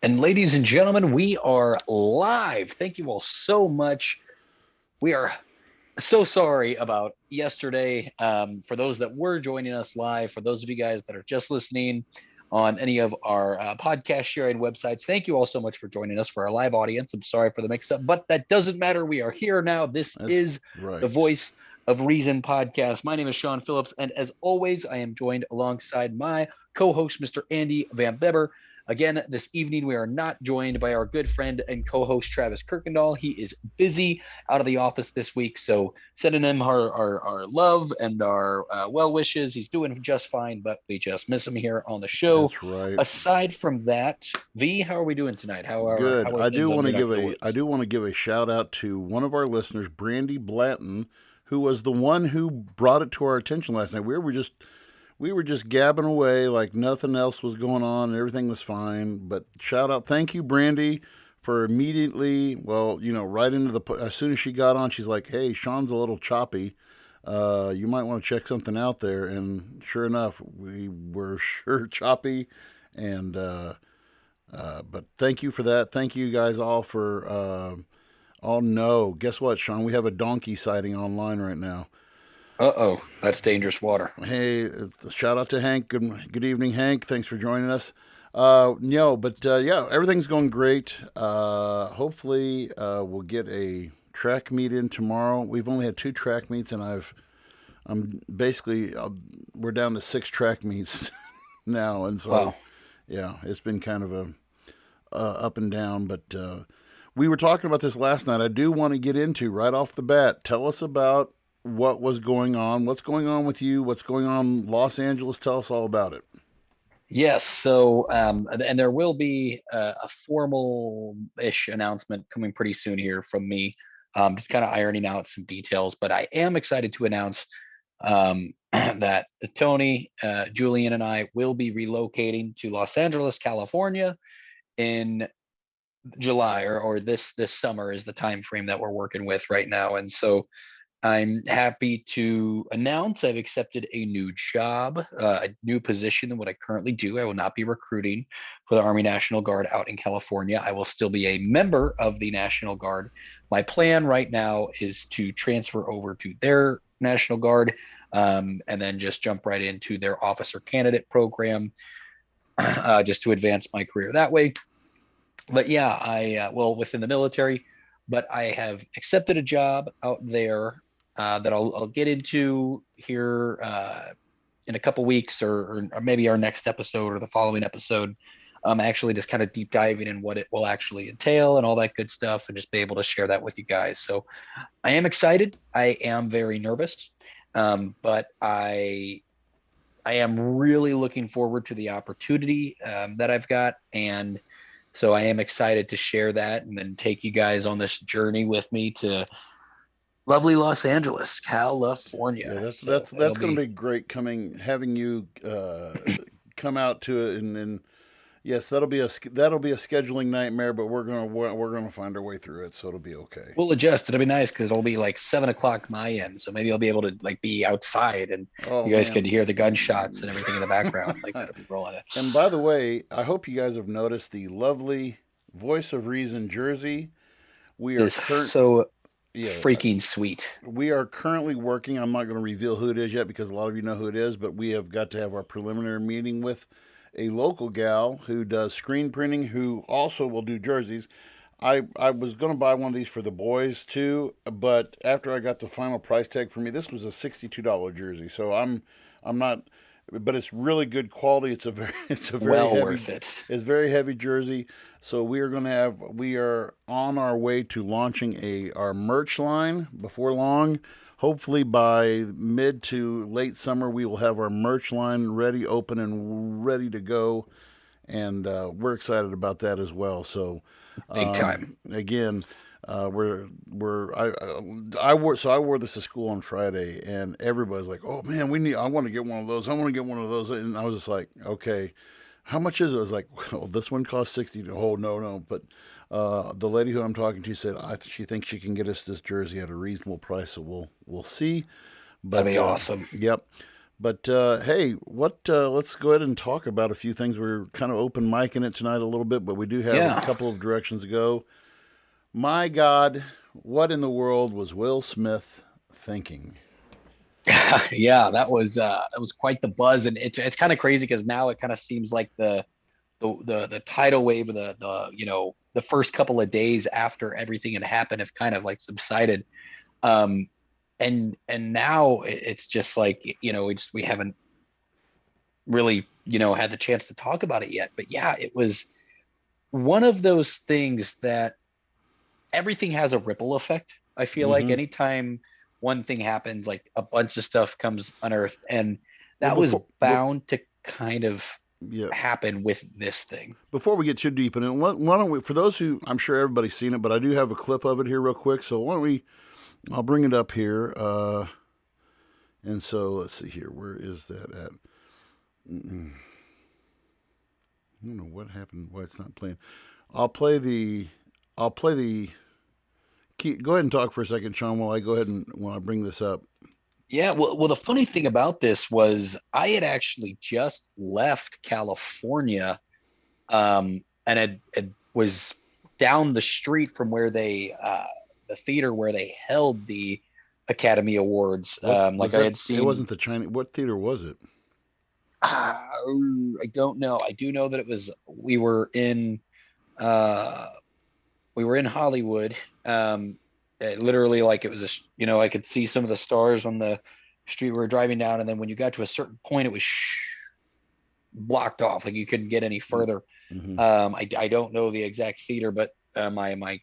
And ladies and gentlemen, we are live. Thank you all so much. We are so sorry about yesterday. For those that were joining us live, for those of you guys that are just listening on any of our podcast sharing websites, thank you all so much for joining us for our live audience. I'm sorry for the mix up, but that doesn't matter. We are here now. This That's is the right. Voice of Reason podcast. My name is Sean Phillips, and as always, I am joined alongside my co host, Mr. Andy Van Beber. Again, this evening, we are not joined by our good friend and co host, Travis Kirkendall. He is busy out of the office this week. So, sending him our love and our well wishes. He's doing just fine, but we just miss him here on the show. That's right. Aside from that, V, how are we doing tonight? Good. How are things on your neck of the I woods? do want to give a shout out to one of our listeners, Brandy Blanton, who was the one who brought it to our attention last night. We were just gabbing away like nothing else was going on and everything was fine. But shout out, thank you, Brandy, for immediately, right into as soon as she got on, she's like, "Hey, Sean's a little choppy. You might want to check something out there." And sure enough, we were sure choppy, and but thank you for that. Thank you guys all for. Oh no! Guess what, Sean? We have a donkey sighting online right now. Uh-oh, that's dangerous water. Hey, shout out to Hank. Good evening, Hank. Thanks for joining us. No, but yeah, everything's going great. Hopefully, we'll get a track meet in tomorrow. We've only had two track meets, and I'm basically we're down to six track meets now, and so Wow. yeah, it's been kind of a up and down. But we were talking about this last night. I do want to get into right off the bat. Tell us about what was going on. What's going on with you? What's going on in Los Angeles? Tell us all about it. Yes, so and there will be a formal-ish announcement coming pretty soon here from me. Just kind of ironing out some details, but I am excited to announce that Tony, Julian, and I will be relocating to Los Angeles, California in July or this summer is the time frame that we're working with right now. And so I'm happy to announce I've accepted a new job, a new position than what I currently do. I will not be recruiting for the Army National Guard out in California. I will still be a member of the National Guard. My plan right now is to transfer over to their National Guard, and then just jump right into their officer candidate program, just to advance my career that way. But yeah, well, within the military, but I have accepted a job out there that I'll get into here in a couple weeks, or maybe our next episode or the following episode. Actually, just kind of deep diving in what it will actually entail and all that good stuff, and just be able to share that with you guys. So I am excited. I am very nervous, but I am really looking forward to the opportunity that I've got, and so I am excited to share that and then take you guys on this journey with me to lovely Los Angeles, Yeah, California. So it'll that's going to be be great having you come out to it, and yes, that'll be a scheduling nightmare, but we're gonna find our way through it, so it'll be okay. we'll adjust. It'll be nice because it'll be like 7 o'clock my end. So maybe I'll be able to like be outside and Oh you guys man. could hear the gunshots and everything in the background. Like that'll be rolling. And by the way, I hope you guys have noticed the lovely Voice of Reason jersey. We It are is current so yeah, freaking sweet. we are currently working. I'm not going to reveal who it is yet because a lot of you know who it is, but we have got to have our preliminary meeting with a local gal who does screen printing, who also will do jerseys. I was going to buy one of these for the boys too, but after I got the final price tag for me, this was a $62 jersey. So I'm not, but it's really good quality. It's a very Well worth it. it's very heavy jersey. So we are on our way to launching our merch line before long. Hopefully by mid to late summer, we will have our merch line ready, open, and ready to go, and we're excited about that as well. So Big time. again, I wore this to school on Friday, and everybody's like, "Oh man, we need. I want to get one of those. I want to get one of those." And I was just like, "Okay, how much is it?" I was like, "Well, this one costs 60." Oh no, but the lady who I'm talking to said she thinks she can get us this jersey at a reasonable price, so we'll see. That'd But be awesome. yep. But hey, what? Let's go ahead and talk about a few things. We're kind of open micing it tonight a little bit, but we do have a Yeah. couple of directions to go. My God, what in the world was Will Smith thinking? Yeah, that was quite the buzz, and it's kind of crazy because now it kind of seems like the tidal wave of the the first couple of days after everything had happened have kind of like subsided. Um, and now it's just like we haven't really had the chance to talk about it yet. But yeah, it was one of those things that everything has a ripple effect. I feel like Mm-hmm. anytime one thing happens, like a bunch of stuff comes unearthed, and Well, that was bound to kind of yeah, happen with this thing. before we get too deep in it, why don't we? For those who, I'm sure everybody's seen it, but I do have a clip of it here, real quick. So why don't we? I'll bring it up here. And so let's see here. Where is that at? Mm-mm. I don't know what happened. Why it's not playing. I'll play the. I'll play the. Go ahead and talk for a second, Sean, while I go ahead and when I bring this up. Yeah, well, the funny thing about this was I had actually just left California, and it was down the street from where the theater where they held the Academy Awards. What Like was I that? had It seen, wasn't the Chinese. What theater was it? I don't know. I do know that it was uh, we were in Hollywood. Literally, like it was I could see some of the stars on the street we were driving down, and then when you got to a certain point, it was blocked off. Like you couldn't get any further. Mm-hmm. I don't know the exact theater, but my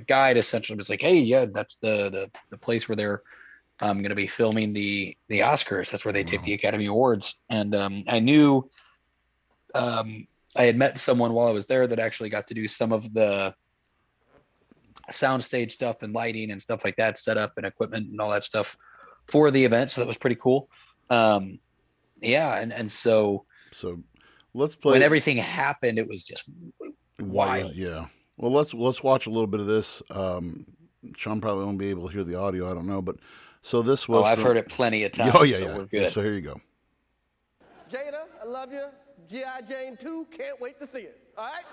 guide essentially was like, "Hey, yeah, that's the place where they're going to be filming the Oscars. That's where they take Wow. the Academy Awards." And I knew I had met someone while I was there that actually got to do some of the soundstage stuff and lighting and stuff like that, set up and equipment and all that stuff for the event. So that was pretty cool. Um, yeah, and so So let's when play. everything happened, it was just Why? wild. Yeah. Well, let's watch a little bit of this. Sean probably won't be able to hear the audio. I don't know, but so this Oh, was I've from. heard it plenty of Oh times, yeah, so yeah, we're yeah. good. So here you go. Jada, I love you. G.I. Jane 2, can't wait to see it. All right?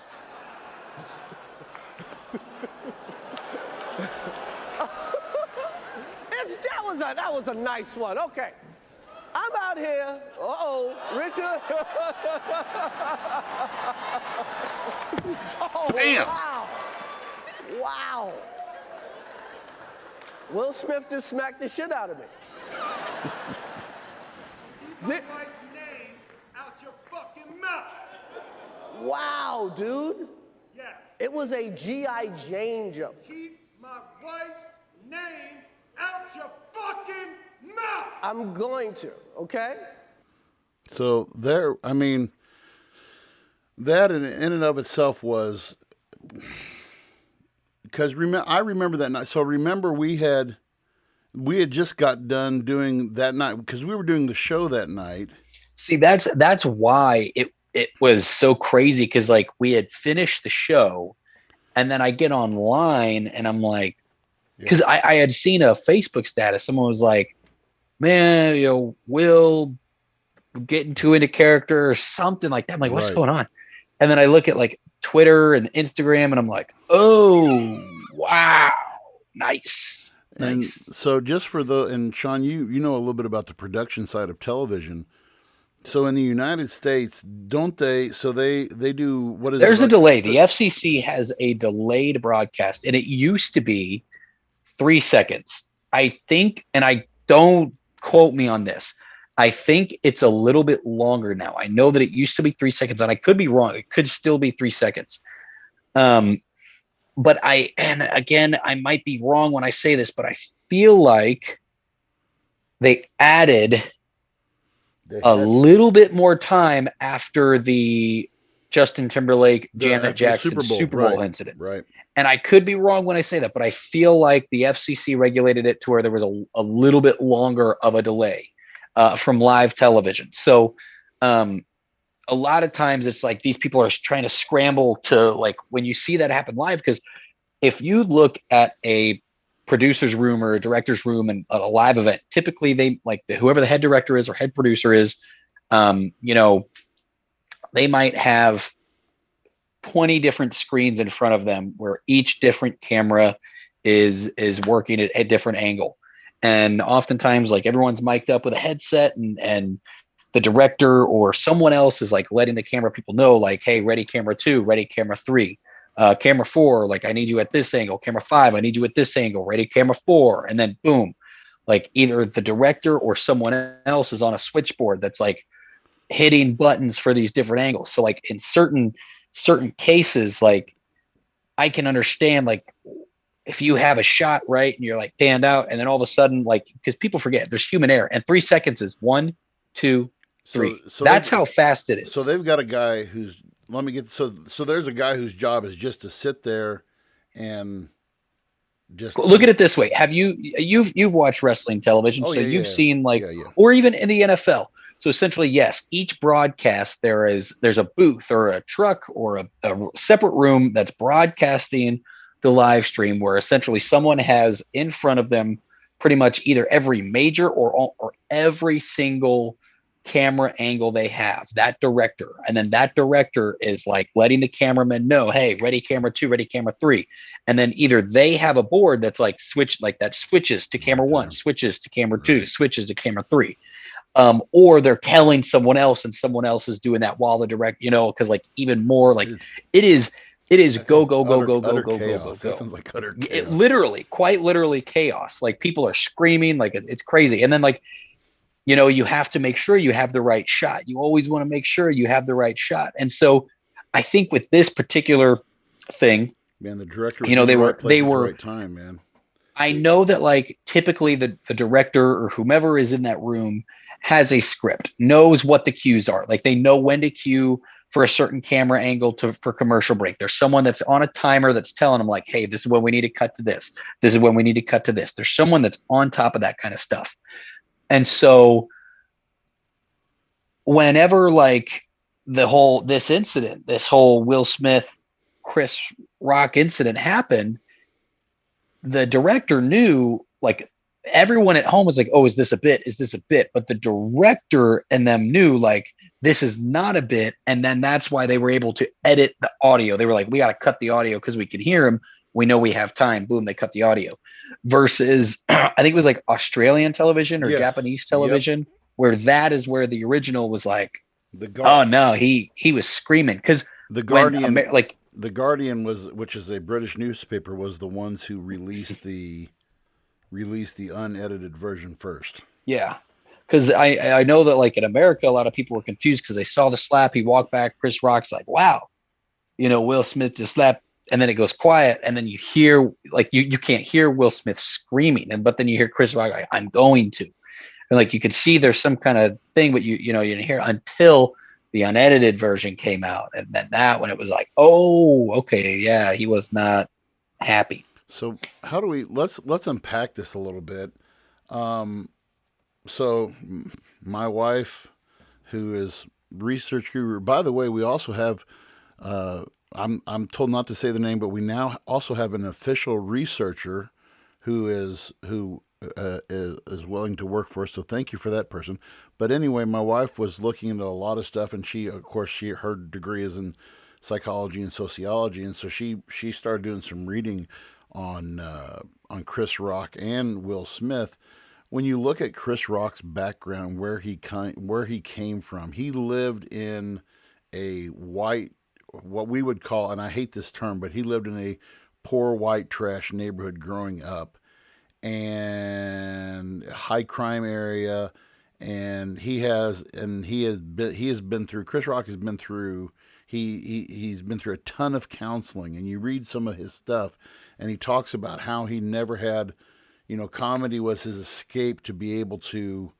that was a nice one. Okay. I'm out here. Uh-oh, Richard. Oh, Bam! wow. Wow. Will Smith just smacked the shit out of me. Keep my wife's name out your fucking mouth. Wow, dude. Yes. It was a G.I. Jane jump. Keep my wife's name out your fucking mouth. I'm going to, okay? So there, I mean, that in and of itself was because I remember that night. So remember we had just got done doing that night because we were doing the show that night. See, that's why it was so crazy because like we had finished the show, and then I get online and I'm like, because I had seen a Facebook status. Someone was like, "Man, Will getting too into character or something like that." I'm like, "What's Right. going on?" And then I look at like Twitter and Instagram, and I'm like, "Oh, wow, nice, And nice." so just for and Sean, you know a little bit about the production side of television. So in the United States, don't they? So they do what is There's it a like? delay. The FCC has a delayed broadcast, and it used to be 3 seconds. I think, and I don't quote me on this. I think it's a little bit longer now. I know that it used to be 3 seconds, and I could be wrong. It could still be 3 seconds. But and again, I might be wrong when I say this, but I feel like they added a little bit more time after the Justin Timberlake, Janet after the Jackson Super Bowl, right, incident. right. And I could be wrong when I say that, but I feel like the FCC regulated it to where there was a little bit longer of a delay from live television. So a lot of times it's like these people are trying to scramble to like when you see that happen live, because if you look at a producer's room or a director's room and a live event, typically they like whoever the head director is or head producer is, you know, they might have 20 different screens in front of them where each different camera is working at a different angle. And oftentimes like everyone's mic'd up with a headset, and the director or someone else is like letting the camera people know like, hey, ready camera 2, ready camera 3, camera 4, like I need you at this angle, camera 5, I need you at this angle, ready camera 4. And then boom, like either the director or someone else is on a switchboard that's like hitting buttons for these different angles. So like in certain cases, like I can understand like if you have a shot right and you're like panned out, and then all of a sudden, like, because people forget there's human error, and 3 seconds is 1, 2, 3. So that's how fast it is. So they've got a guy who's so there's a guy whose job is just to sit there and just look at it this way. Have you've watched wrestling television, so you've seen like, or even in the NFL. So essentially, yes, each broadcast there's a booth or a truck or a separate room that's broadcasting the live stream, where essentially someone has in front of them pretty much either every major or every single camera angle they have, that director. And then that director is like letting the cameraman know, hey, ready camera 2, ready camera 3. And then either they have a board that's like switches to camera 1, switches to camera 2, switches to camera 3. Or they're telling someone else and someone else is doing that while the direct, you know, because like even more like it is go. That sounds like utter chaos. It literally, quite literally chaos. Like people are screaming, like it's crazy. And then like, you know, you have to make sure you have the right shot. You always want to make sure you have the right shot. And so I think with this particular thing, man, the director, you know, they were at the right time, man. I know that like typically the director or whomever is in that room has a script, knows what the cues are. Like they know when to cue for a certain camera angle for commercial break. There's someone that's on a timer that's telling them like, hey, this is when we need to cut to this. This is when we need to cut to this. There's someone that's on top of that kind of stuff. And so whenever like this whole Will Smith, Chris Rock incident happened, the director knew, like everyone at home was like, oh, is this a bit? Is this a bit? But the director and them knew like, this is not a bit. And then that's why they were able to edit the audio. They were like, we got to cut the audio because we can hear him. We know we have time. Boom, they cut the audio. Versus, I think it was like Australian television or Japanese television, where that is where the original was like, oh no, he was screaming. Because the Guardian, the Guardian was, which is a British newspaper, was the ones who released the unedited version first. Yeah. Because I know that like in America, a lot of people were confused because they saw the slap. He walked back. Chris Rock's like, wow, you know, Will Smith just slapped. And then it goes quiet. And then you hear like you can't hear Will Smith screaming. But then you hear Chris Rock like, I'm going to. And like you could see there's some kind of thing, but you didn't hear until the unedited version came out. And then that when it was like, oh, okay, yeah, he was not happy. So how do we let's unpack this a little bit. So my wife, who is research guru, by the way, we also have I'm told not to say the name, but we now also have an official researcher who is willing to work for us. So thank you for that person. But anyway, my wife was looking into a lot of stuff, and her degree is in psychology and sociology, and so she started doing some reading on Chris Rock and Will Smith. When you look at Chris Rock's background, where he came from, he lived in a white, what we would call, and I hate this term, but he lived in a poor white trash neighborhood growing up, and high crime area, and Chris Rock has been through, he's been through a ton of counseling, and you read some of his stuff, and he talks about how he never had, comedy was his escape to be able to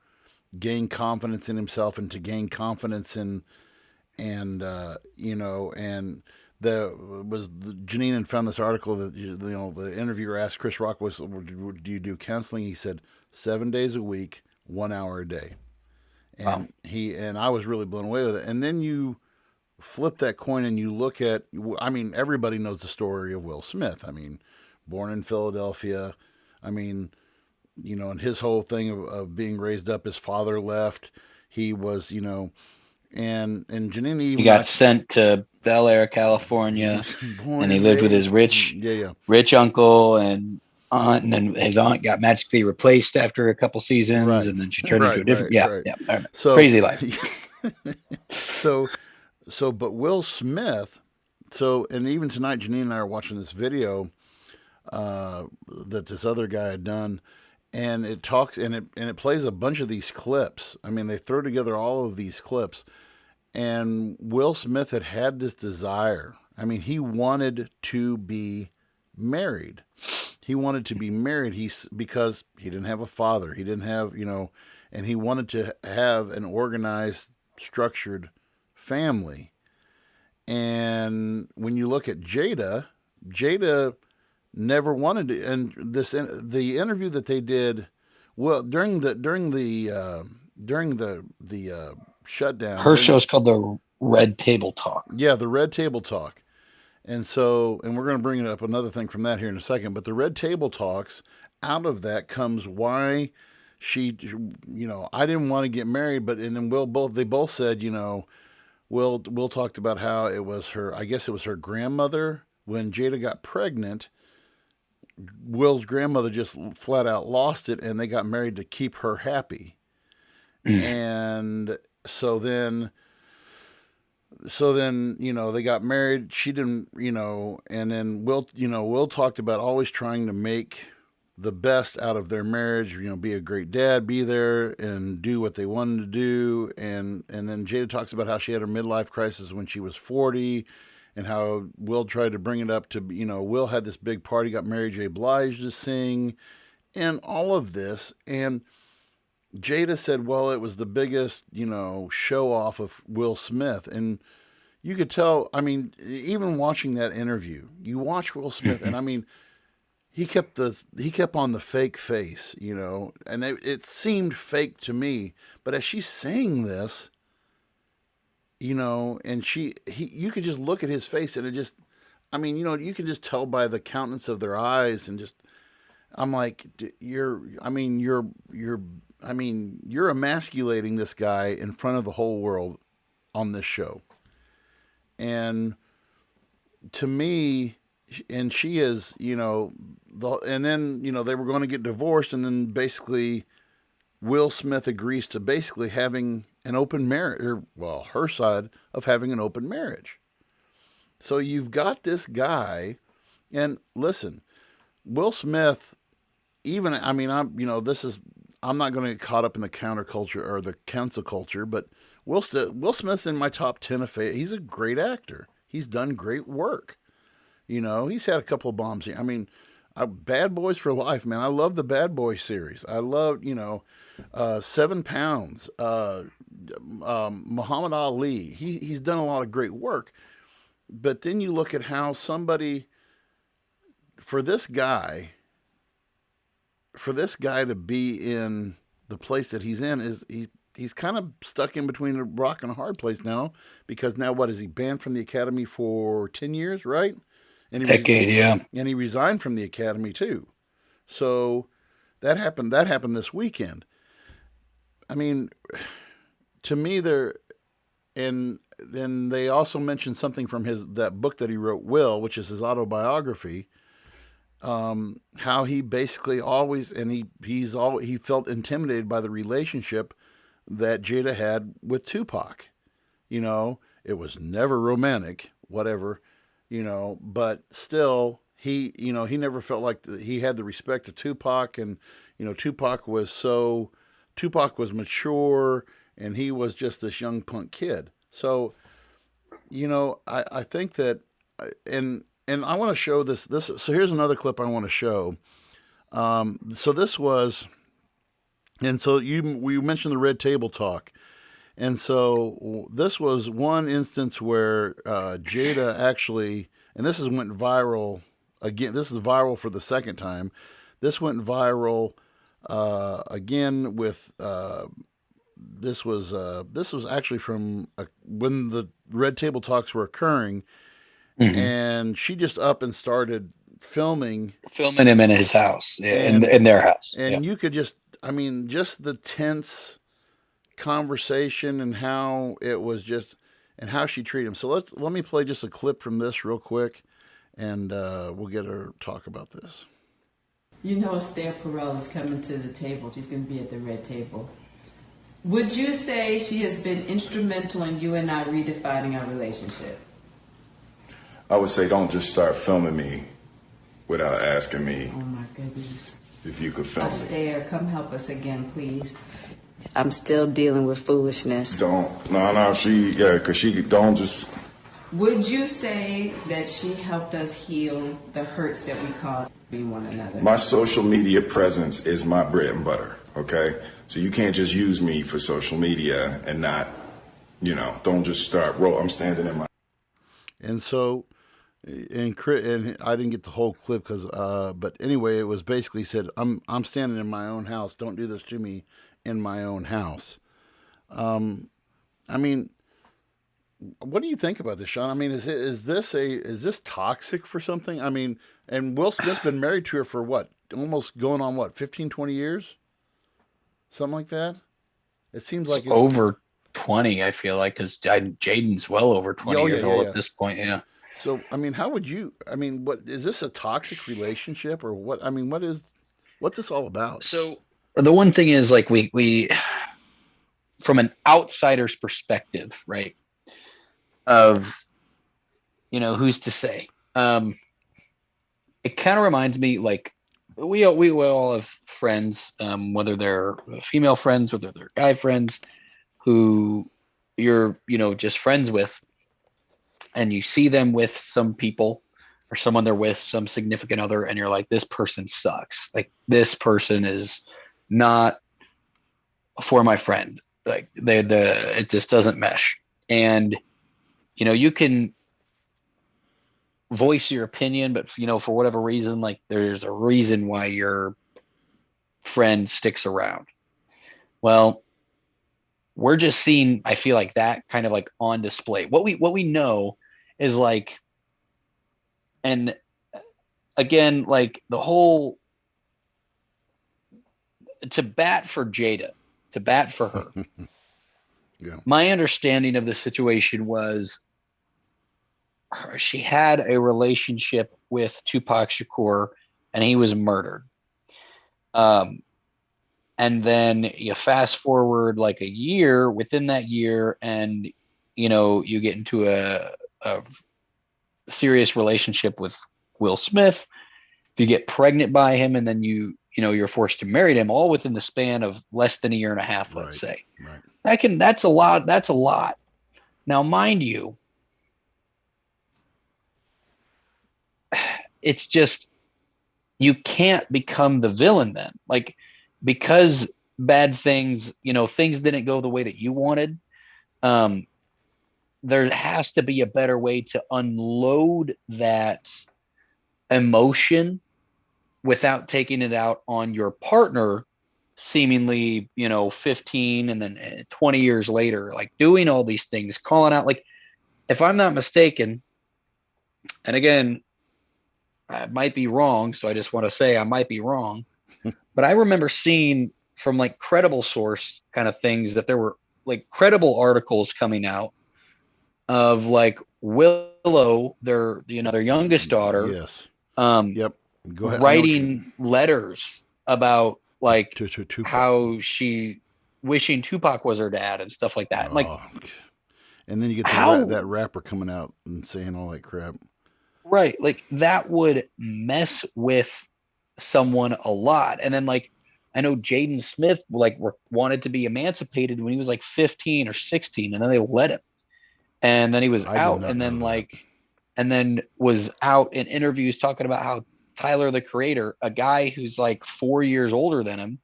gain confidence in himself and to gain confidence in, Janine had found this article that, the interviewer asked Chris Rock, do you do counseling? He said 7 days a week, 1 hour a day. And wow. I was really blown away with it. And then you flip that coin and you look at, everybody knows the story of Will Smith. Born in Philadelphia, I mean, and his whole thing of being raised up, his father left. He was, and Janine He even got sent to Bel Air, California, born and he and lived with his raised. Yeah. rich uncle and aunt, and then his aunt got magically replaced after a couple seasons, Right. and then she turned into a different. Right. I remember. So Crazy life. But Will Smith. So, and even tonight, Janine and I are watching this video that this other guy had done, and it talks and it plays a bunch of these clips. I mean, they throw together all of these clips, and Will Smith had this desire. I mean, he wanted to be married. He wanted to be married. Because he didn't have a father. He didn't have, and he wanted to have an organized, structured family. And when you look at Jada never wanted to. And the interview that they did, well, during the shutdown. Her show's called the Red Table Talk. Yeah, the Red Table Talk. And we're going to bring up another thing from that here in a second. But the Red Table Talks, out of that comes why she, I didn't want to get married, and then they both said, Will talked about how it was I guess it was her grandmother when Jada got pregnant. Will's grandmother just flat out lost it, and they got married to keep her happy. And so then, they got married. She didn't, and then Will talked about always trying to make the best out of their marriage, be a great dad, be there and do what they wanted to do. And then Jada talks about how she had her midlife crisis when she was 40, and how Will tried to bring it up to, Will had this big party, got Mary J. Blige to sing, and all of this. And Jada said, well, it was the biggest, show off of Will Smith. And you could tell, I mean, even watching that interview, you watch Will Smith, and I mean, he kept on the fake face, and it seemed fake to me. But as she's saying this, and you could just look at his face, and it just, I mean, you can just tell by the countenance of their eyes, and just, I'm like, you're emasculating this guy in front of the whole world on this show. And to me, and she is, and then, they were going to get divorced, and then basically Will Smith agrees to basically having an open marriage, or, well, her side of having an open marriage. So you've got this guy, and listen, Will Smith, even, I mean, I'm not going to get caught up in the counterculture or the cancel culture, but Will Smith's in my top 10 of he's a great actor. He's done great work. He's had a couple of bombs. I mean, Bad Boys for Life, man. I love the Bad Boys series. I love, 7 Pounds, Muhammad Ali. He's done a lot of great work. But then you look at how for this guy to be in the place that he's in, he's kind of stuck in between a rock and a hard place now, because now what is he banned from the Academy for 10 years, right? And Decade, yeah. And he resigned from the Academy too. So that happened this weekend. I mean, to me, and then they also mentioned something from that book that he wrote, Will, which is his autobiography. How he basically always, and he felt intimidated by the relationship that Jada had with Tupac. It was never romantic, whatever, but still he never felt like he had the respect of Tupac, and, Tupac was mature, and he was just this young punk kid. So, I think that, and I want to show this. So here's another clip I want to show. So this was, and so we mentioned the Red Table Talk, and so this was one instance where Jada actually, and this went viral again. This is viral for the second time. This went viral again with. This was actually from when the Red Table Talks were occurring. Mm-hmm. And she just up and started filming him in his house, and in their house. and Yeah. you could just, I mean, just the tense conversation and how it was just, and how she treated him. So let me play just a clip from this real quick, and we'll get her talk about this. You know, Esther Perel is coming to the table. She's going to be at the red table. Would you say she has been instrumental in you and I redefining our relationship? I would say don't just start filming me without asking me Oh my goodness. if you could film me. Esther, come help us again, please. I'm still dealing with foolishness. Because she don't just. Would you say that she helped us heal the hurts that we caused one another? My social media presence is my bread and butter, okay? So you can't just use me for social media and not, don't just start I'm standing in my. And so, and I didn't get the whole clip but anyway, it was basically said, I'm standing in my own house. Don't do this to me in my own house. I mean, what do you think about this, Sean? I mean, is this toxic for something? I mean, and Will Smith's been married to her for what? Almost going on what, 15, 20 years? Something like that? It seems like over 20, I feel like, because Jaden's well over 20 years old at this point. Yeah. So, I mean, what is this, a toxic relationship or what? I mean, what's this all about? So the one thing is, like, we from an outsider's perspective, right? Of, who's to say? It kind of reminds me, like, we all have friends, whether they're female friends, whether they're guy friends, who you're, just friends with, and you see them with some people or someone they're with, some significant other, and you're like, this person sucks. Like, this person is not for my friend. Like, it just doesn't mesh. And, you can voice your opinion, but for whatever reason, like, there's a reason why your friend sticks around. Well, we're just seeing, I feel like, that kind of like on display. What we know is, like, and again, like, the whole, to bat for Jada, to bat for her. Yeah. My understanding of the situation was she had a relationship with Tupac Shakur, and he was murdered. And then you fast forward like a year, within that year, and you get into a serious relationship with Will Smith. You get pregnant by him, and then you're forced to marry him, all within the span of less than a year and a half, let's say. Right. That's a lot. Now, mind you, it's just, you can't become the villain then, like, because bad things, things didn't go the way that you wanted. There has to be a better way to unload that emotion without taking it out on your partner, seemingly, 15 and then 20 years later, like, doing all these things, calling out, like, if I'm not mistaken, and again, I might be wrong, so I just want to say I might be wrong, but I remember seeing from, like, credible source kind of things that there were, like, credible articles coming out of, like, Willow, their youngest daughter, Yes. Yep. Go ahead. Writing letters about, like, to Tupac. how she wishing Tupac was her dad and stuff like that. Like, and then you get that rapper coming out and saying all that crap. Right. Like, that would mess with someone a lot. And then, like, I know Jaden Smith, like, wanted to be emancipated when he was like 15 or 16, and then they let him. And then he was out, and then, like, and then was out in interviews talking about how Tyler, the Creator, a guy who's like 4 years older than him,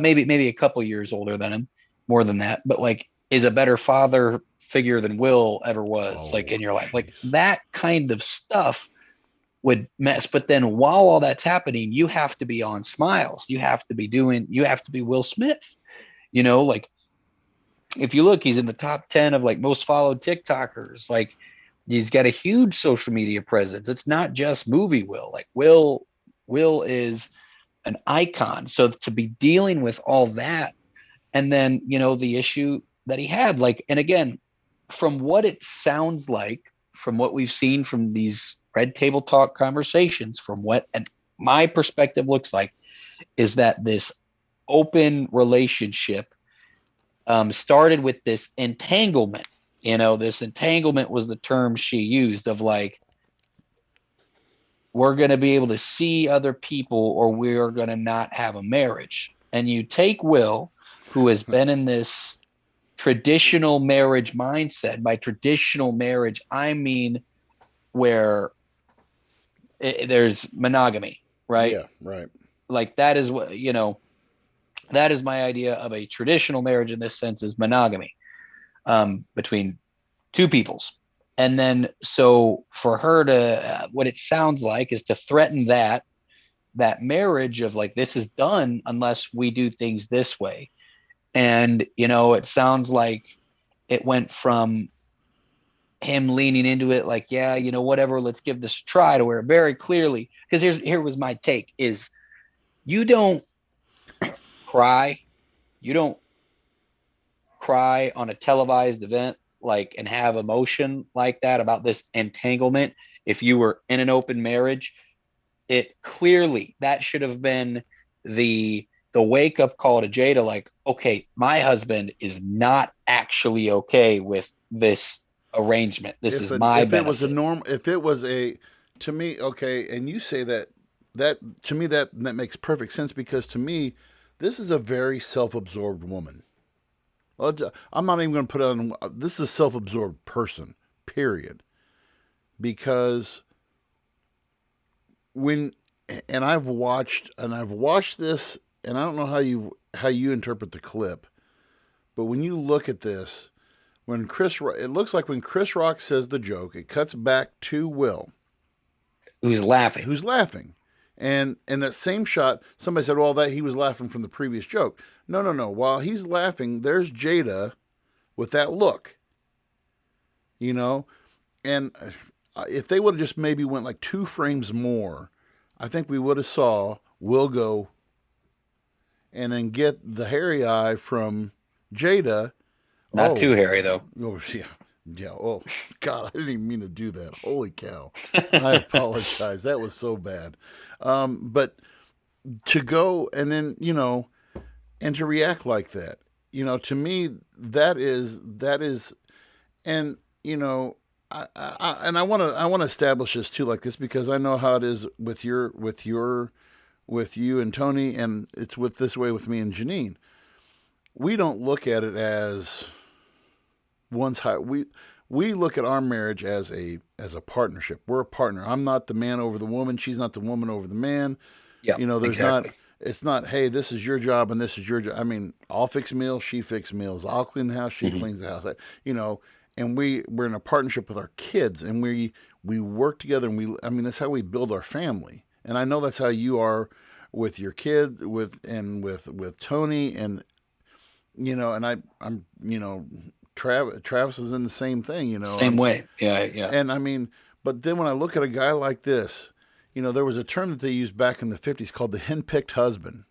maybe a couple years older than him, more than that, but, like, is a better father figure than Will ever was, like, in your life. Like, that kind of stuff would mess. But then while all that's happening, you have to be on Smiles. You have to be Will Smith, like, if you look, he's in the top 10 of, like, most followed TikTokers. Like, He's got a huge social media presence. It's not just movie Will. Like Will is an icon. So to be dealing with all that, and then the issue that he had, like, and again, from what it sounds like, from what we've seen from these Red Table Talk conversations, from what and my perspective looks like, is that this open relationship started with this entanglement. This entanglement was the term she used, of like, we're going to be able to see other people or we're going to not have a marriage. And you take Will, who has been in this traditional marriage mindset. By traditional marriage, I mean where there's monogamy, right? Yeah, right. Like that is what, that is my idea of a traditional marriage in this sense, is monogamy between two peoples. And then, so for her to, what it sounds like is to threaten that marriage of like, this is done unless we do things this way. And, it sounds like it went from him leaning into it, like, yeah, whatever, let's give this a try, to where very clearly, because here was my take, is you don't cry on a televised event, like, and have emotion like that about this entanglement. If you were in an open marriage, it clearly, that should have been the wake up call to Jada, like, okay, my husband is not actually okay with this arrangement. This is my benefit. If it was to me, okay, and you say that to me that makes perfect sense, because to me, this is a very self-absorbed woman. I'm not even going to put on, this is a self-absorbed person, period. Because I've watched this, and I don't know how you interpret the clip, but when you look at this, it looks like when Chris Rock says the joke, it cuts back to Will, who's laughing. And in that same shot, somebody said, well, that he was laughing from the previous joke. No. While he's laughing, there's Jada with that look. And if they would have just maybe went like 2 frames more, I think we would have saw Will go and then get the hairy eye from Jada. Not too hairy, though. Oh, yeah. Yeah. Oh, God, I didn't even mean to do that. Holy cow. I apologize. That was so bad. But to go and then, and to react like that, to me, that is, and, and I want to establish this too, like this, because I know how it is with you and Tony, and it's this way with me and Janine. We don't look at it as one's high. We look at our marriage as a partnership. We're a partner. I'm not the man over the woman. She's not the woman over the man. Yeah, there's exactly. It's not, hey, this is your job and this is your job. I mean, I'll fix meals, she fixes meals. I'll clean the house, she cleans the house. And we're in a partnership with our kids, and we work together, and that's how we build our family. And I know that's how you are with your kid, with Tony, and and I'm Travis is in the same thing, Same way. Yeah. And but then when I look at a guy like this, there was a term that they used back in the 50s called the henpicked husband.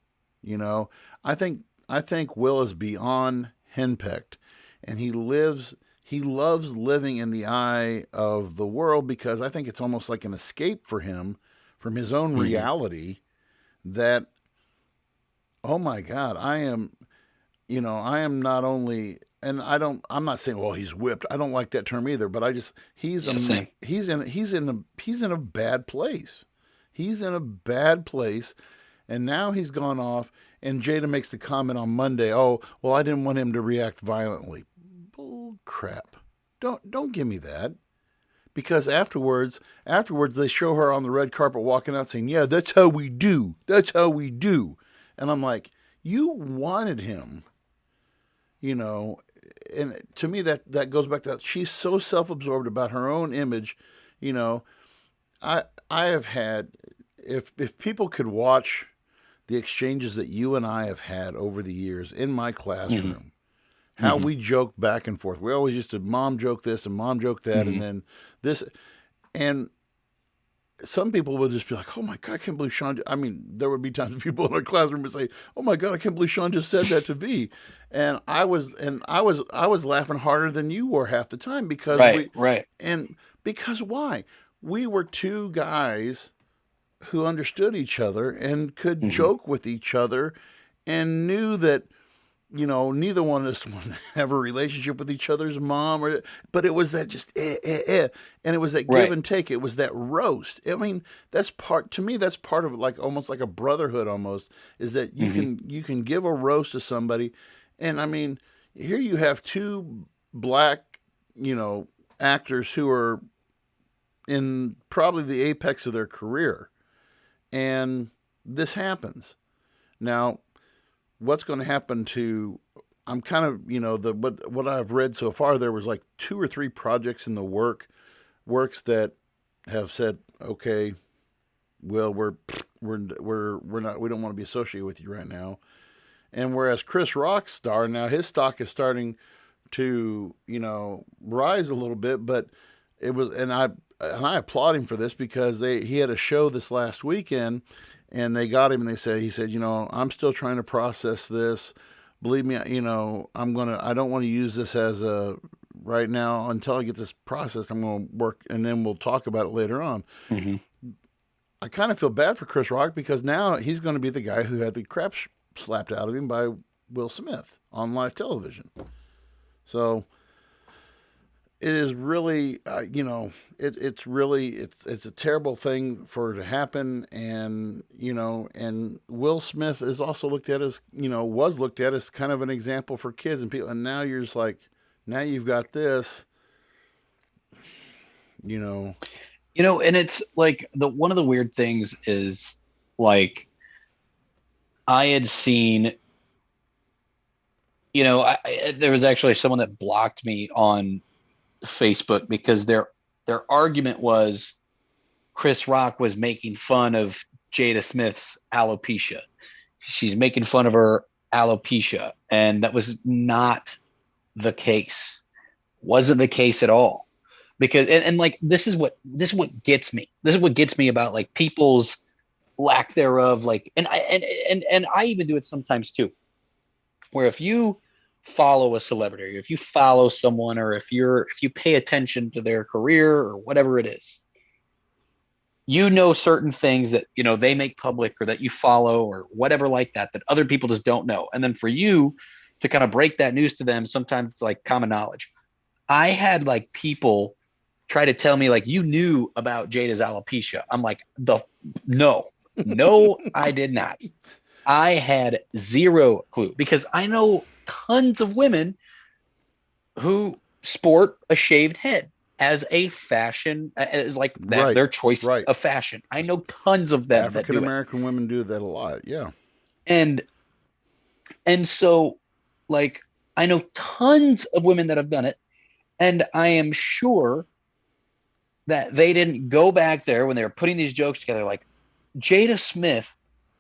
I think Will is beyond henpicked, and he loves living in the eye of the world, because I think it's almost like an escape for him from his own reality, that, oh my God, I am not only, and I'm not saying, well, he's whipped. I don't like that term either, but he's in a bad place. He's in a bad place. And now he's gone off, and Jada makes the comment on Monday, oh, well, I didn't want him to react violently. Bull crap. Don't give me that. Because afterwards they show her on the red carpet walking out saying, yeah, that's how we do. That's how we do. And I'm like, you wanted him, and to me that goes back to that. She's so self-absorbed about her own image. I have had, if people could watch the exchanges that you and I have had over the years in my classroom, how we joke back and forth. We always used to mom joke this and mom joke that, and then this, and some people will just be like, "Oh my God, I can't believe Sean." I mean, there would be times people in our classroom would say, "Oh my God, I can't believe Sean just said that to V," and I was laughing harder than you were half the time because Right. and because why? We were two guys who understood each other and could joke with each other and knew that, neither one of us wanted to have a relationship with each other's mom, but it was that just and it was that give and take. It was that roast. I mean, that's part of it, like almost like a brotherhood almost, is that you can give a roast to somebody, and I mean, here you have two black, actors who are in probably the apex of their career, and this happens. Now, what's going to happen to? I'm kind of, what I've read so far. There was like 2 or 3 projects in the works that have said, okay, well, we're not, we don't want to be associated with you right now. And whereas Chris Rock's star now, his stock is starting to, rise a little bit, but it was, and I applaud him for this because he had a show this last weekend, and they got him, and he said, I'm still trying to process this. Believe me, I don't want to use this as a right now until I get this processed. I'm going to work, and then we'll talk about it later on. I kind of feel bad for Chris Rock because now he's going to be the guy who had the crap slapped out of him by Will Smith on live television. So it is really, it's a terrible thing for it to happen. And, and Will Smith is also looked at as, was looked at as kind of an example for kids and people. And now you're just like, now you've got this, and it's like one of the weird things is like, I had seen, there was actually someone that blocked me on Facebook because their argument was Chris Rock was making fun of Jada Smith's alopecia. She's making fun of her alopecia, and that was not the case. Wasn't the case at all. Because and like this is what gets me. This is what gets me about like people's lack thereof. Like, and I even do it sometimes too, where if you follow a celebrity, or if you follow someone, or if you pay attention to their career or whatever it is, certain things that they make public or that you follow or whatever like that other people just don't know, and then for you to kind of break that news to them, sometimes it's like common knowledge. I had like people try to tell me like, you knew about Jada's alopecia. I'm like, no, I did not. I had zero clue because I know tons of women who sport a shaved head as a fashion, as like their choice of fashion. I know tons of them. African American women do that a lot. Yeah. And so like, I know tons of women that have done it. And I am sure that they didn't go back there when they were putting these jokes together. Like, Jada Smith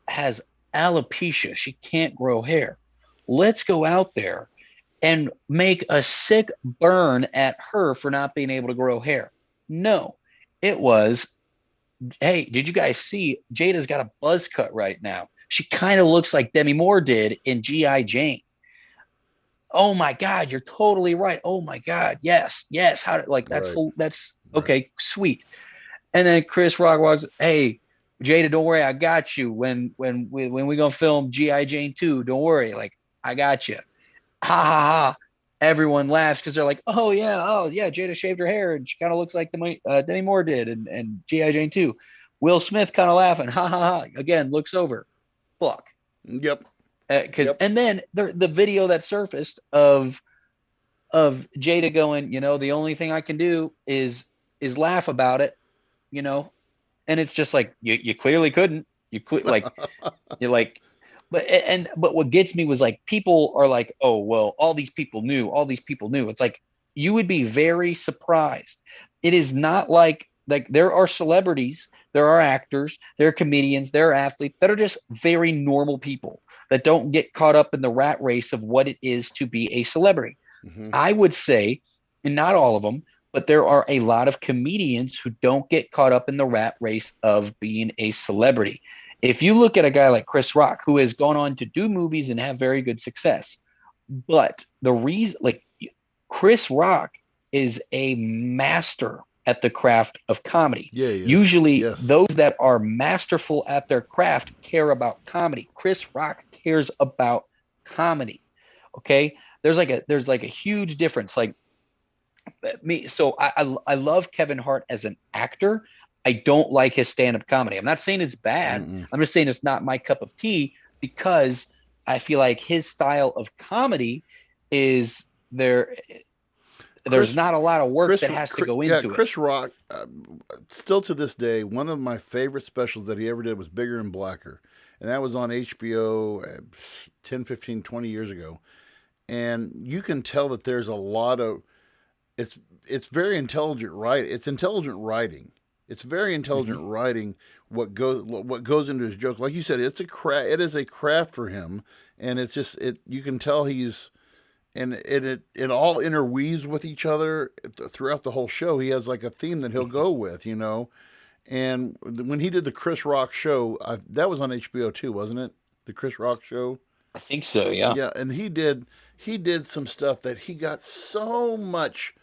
has alopecia. She can't grow hair. Let's go out there and make a sick burn at her for not being able to grow hair. No, it was, hey, did you guys see Jada's got a buzz cut right now? She kind of looks like Demi Moore did in G.I. Jane. Oh my God, you're totally right. Oh my God, yes. How like that's okay, sweet. And then Chris Rock walks, hey, Jada, don't worry, I got you. When we gonna film G.I. Jane 2, don't worry, like I got you. Ha ha ha. Everyone laughs because they're like, oh yeah, Jada shaved her hair and she kind of looks like Demi Moore did and G.I. Jane 2. Will Smith kind of laughing, ha ha ha. Again, looks over. Fuck. Yep. And then the video that surfaced of Jada going, the only thing I can do is laugh about it, and it's just like you clearly couldn't. You're like, but what gets me was like people are like, oh well, all these people knew. It's like you would be very surprised. It is not like there are celebrities, there are actors, there are comedians, there are athletes that are just very normal people that don't get caught up in the rat race of what it is to be a celebrity. Mhm. I would say, and not all of them, but there are a lot of comedians who don't get caught up in the rat race of being a celebrity. If you look at a guy like Chris Rock, who has gone on to do movies and have very good success, but the reason, like, Chris Rock is a master at the craft of comedy. Yeah, he is. Usually, Yes. those that are masterful at their craft care about comedy. Chris Rock cares about comedy. Okay, there's like a huge difference. Like me, so I love Kevin Hart as an actor. I don't like his stand-up comedy. I'm not saying it's bad. Mm-mm. I'm just saying it's not my cup of tea, because I feel like his style of comedy is there. There's not a lot of work that has to go into it. Chris Rock, still to this day, one of my favorite specials that he ever did was Bigger and Blacker. And that was on HBO 10, 15, 20 years ago. And you can tell that there's a lot of, it's very intelligent writing. It's intelligent writing. It's very intelligent writing. What goes into his joke, like you said, it is a craft for him, and it's just you can tell he's, and it all interweaves with each other throughout the whole show. He has like a theme that he'll go with, you know. And when he did the Chris Rock show, that was on HBO too, wasn't it? The Chris Rock show. I think so. Yeah. Yeah, and he did some stuff that he got so much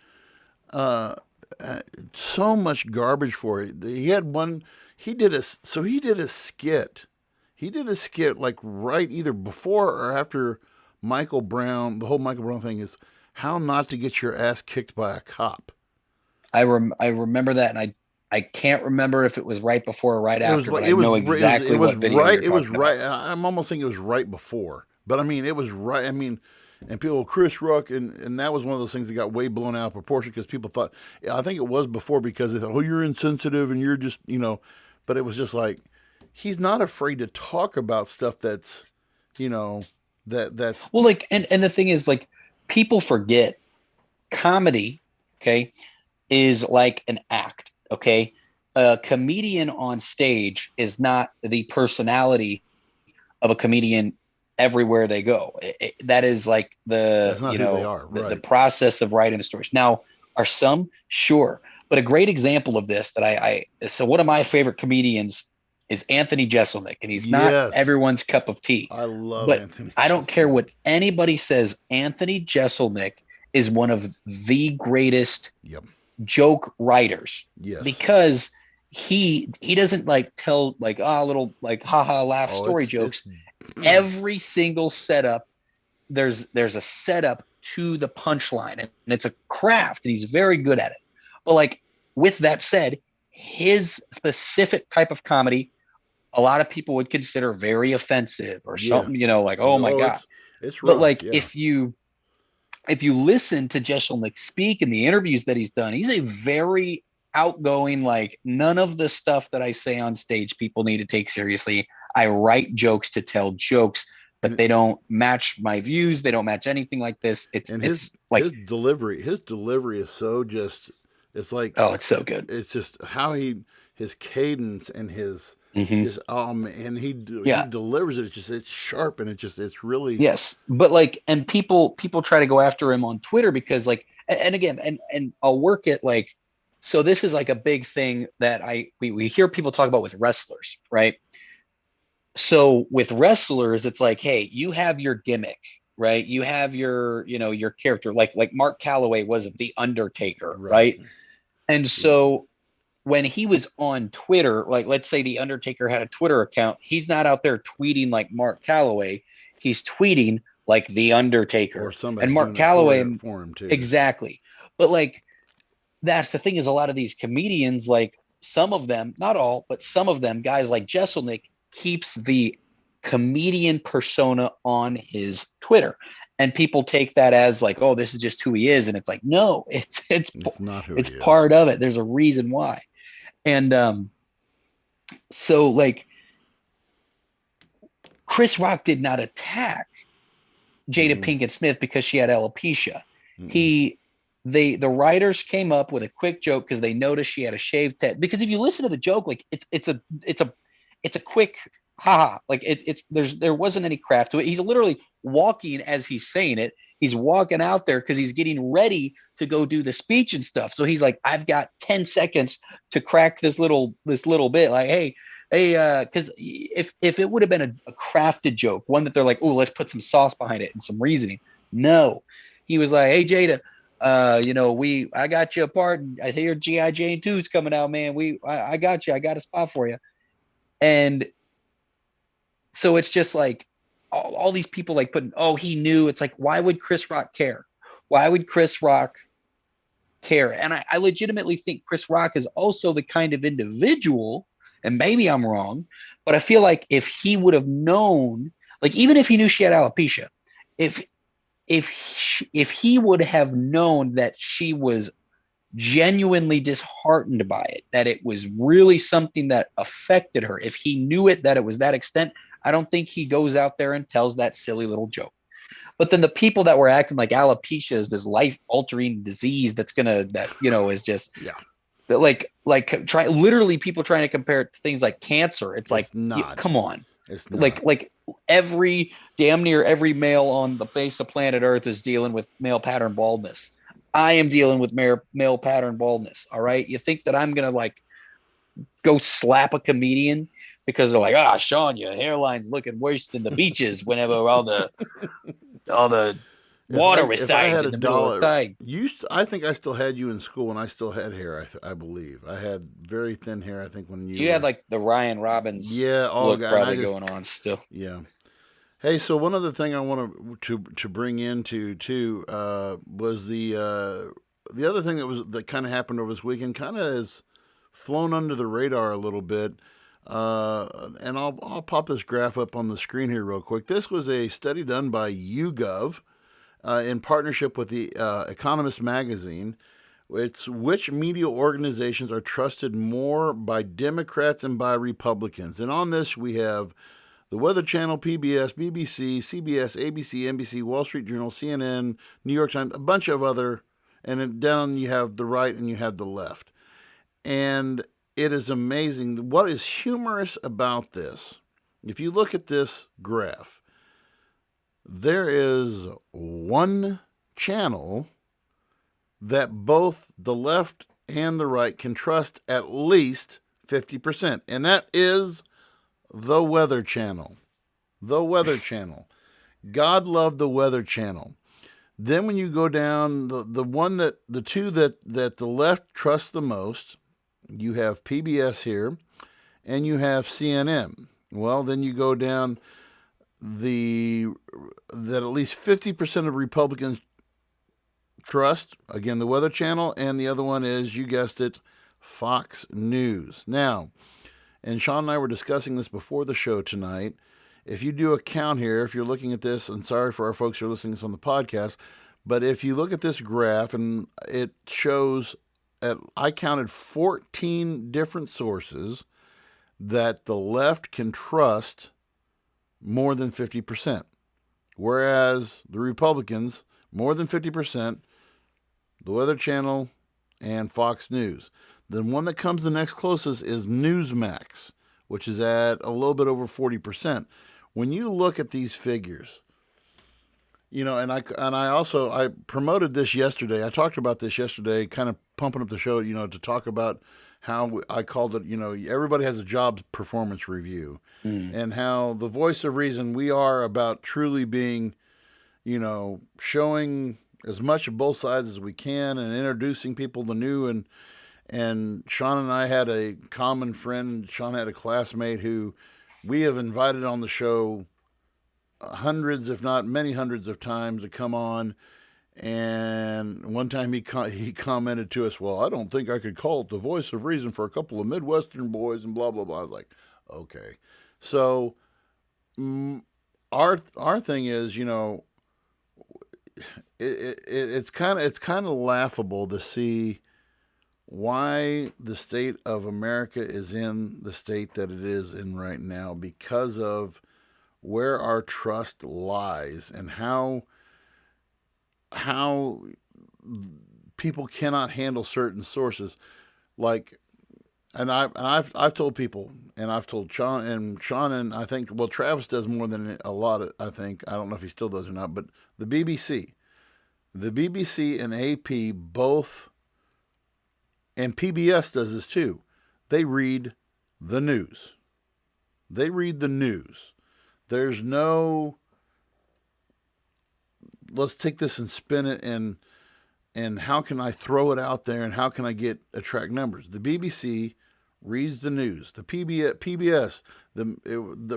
garbage for it. He had one. He did a skit. He did a skit like right either before or after Michael Brown. The whole Michael Brown thing is how not to get your ass kicked by a cop. I remember that, and I can't remember if it was right before or right after. But I know exactly what video you're talking It was about. right. I'm almost thinking it was right before, but I mean it was right. I mean. And people, Chris Rock, and that was one of those things that got way blown out of proportion because people thought, I think it was before because they thought, oh, you're insensitive and you're just, you know, but it was just like, he's not afraid to talk about stuff that's, you know, that's. Well, like, and the thing is, like, people forget comedy, okay, is like an act, okay? A comedian on stage is not the personality of a comedian everywhere they go. That is like the process of writing the stories. Now, are some? Sure. But a great example of this that so one of my favorite comedians is Anthony Jeselnik, and he's not everyone's cup of tea. I love Anthony. I don't care what anybody says. Anthony Jeselnik is one of the greatest joke writers. Yes. Because he doesn't like tell like little like haha laugh story jokes. Every single setup, there's a setup to the punchline, and it's a craft, and he's very good at it. But like, with that said, his specific type of comedy, a lot of people would consider very offensive or something, you know, like, oh my God. It's rough, but like, if you listen to Jeselnik speak in the interviews that he's done, he's a very outgoing, like, none of the stuff that I say on stage people need to take seriously. I write jokes to tell jokes, but they don't match my views. They don't match anything like this. His delivery is so just, it's like, oh, it's so good. It's just how his cadence and his and he delivers it. It's sharp, and it's really. Yes. But like, and people try to go after him on Twitter because like, and again, and I'll work it like, so this is like a big thing that we hear people talk about with wrestlers, right? So with wrestlers, it's like, hey, you have your gimmick, right? You have your, you know, your character, like Mark Calloway was The Undertaker, right? And so when he was on Twitter, like, let's say The Undertaker had a Twitter account, he's not out there tweeting like Mark Calloway. He's tweeting like The Undertaker. Or somebody. And Mark Calloway, for him too. Exactly. But like, that's the thing, is a lot of these comedians, like some of them, not all, but some of them, guys like Jeselnik, keeps the comedian persona on his Twitter, and people take that as like, oh, this is just who he is, and it's like, no, it's not who it's he is. Part of it. There's a reason why. And so like, Chris Rock did not attack Jada Pinkett Smith because she had alopecia. The writers came up with a quick joke because they noticed she had a shaved head. Because if you listen to the joke, like it's a quick haha, like there wasn't any craft to it. He's literally walking as he's saying it. He's walking out there because he's getting ready to go do the speech and stuff. So he's like, I've got 10 seconds to crack this little bit. Like, hey, because if it would have been a crafted joke, one that they're like, oh, let's put some sauce behind it and some reasoning. No, he was like, hey, Jada, I got you a part. I hear G.I. Jane 2's coming out, man. I got you. I got a spot for you. And so it's just like all these people like putting, oh, he knew. It's like, why would Chris Rock care? Why would Chris Rock care? And I legitimately think Chris Rock is also the kind of individual, and maybe I'm wrong, but I feel like if he would have known, like even if he knew she had alopecia, if he would have known that she was genuinely disheartened by it, that it was really something that affected her, if he knew it, that it was that extent, I don't think he goes out there and tells that silly little joke. But then the people that were acting like alopecia is this life-altering disease is just Yeah. like literally people trying to compare it to things like cancer. It's like, not. Come on. It's not. Like damn near every male on the face of planet Earth is dealing with male pattern baldness. I am dealing with male pattern baldness. All right. You think that I'm going to like go slap a comedian because they're like, Sean, your hairline's looking worse than the beaches whenever all the water resides in the middle of the thing. I think I still had you in school and I still had hair, I believe. I had very thin hair, I think, when you had like the Ryan Robbins look probably going on still. Yeah. Hey, so one other thing I want to bring into too was the other thing that kind of happened over this weekend, kind of has flown under the radar a little bit. And I'll pop this graph up on the screen here real quick. This was a study done by YouGov in partnership with the Economist magazine. It's which media organizations are trusted more by Democrats and by Republicans. And on this we have the Weather Channel, PBS, BBC, CBS, ABC, NBC, Wall Street Journal, CNN, New York Times, a bunch of other, and then down you have the right and you have the left. And it is amazing. What is humorous about this, if you look at this graph, there is one channel that both the left and the right can trust at least 50%, and that is the Weather Channel. The Weather Channel. God love the Weather Channel. Then when you go down, the two that the left trusts the most, you have PBS here, and you have CNN. Well, then you go down that at least 50% of Republicans trust, again, the Weather Channel, and the other one is, you guessed it, Fox News. Now, and Sean and I were discussing this before the show tonight. If you do a count here, if you're looking at this, and sorry for our folks who are listening to this on the podcast, but if you look at this graph, and it shows, I counted 14 different sources that the left can trust more than 50%, whereas the Republicans, more than 50%, the Weather Channel, and Fox News. The one that comes the next closest is Newsmax, which is at a little bit over 40%. When you look at these figures, and I promoted this yesterday. I talked about this yesterday, kind of pumping up the show, to talk about how I called it, everybody has a job performance review, and how the voice of reason, we are about truly being, showing as much of both sides as we can and introducing people to new. And Sean and I had a common friend. Sean had a classmate who we have invited on the show hundreds, if not many hundreds of times to come on. And one time he commented to us, well, I don't think I could call it the voice of reason for a couple of Midwestern boys and blah, blah, blah. I was like, okay. So our thing is, it's kind of laughable to see why the state of America is in the state that it is in right now, because of where our trust lies and how people cannot handle certain sources. Like, I've told people, and I've told Sean, and I think, well, Travis does more than a lot of, I think, I don't know if he still does or not, but the BBC, and AP both, and PBS does this too. They read the news. They read the news. There's no, let's take this and spin it, and how can I throw it out there, and how can I attract numbers? The BBC reads the news. The PBS,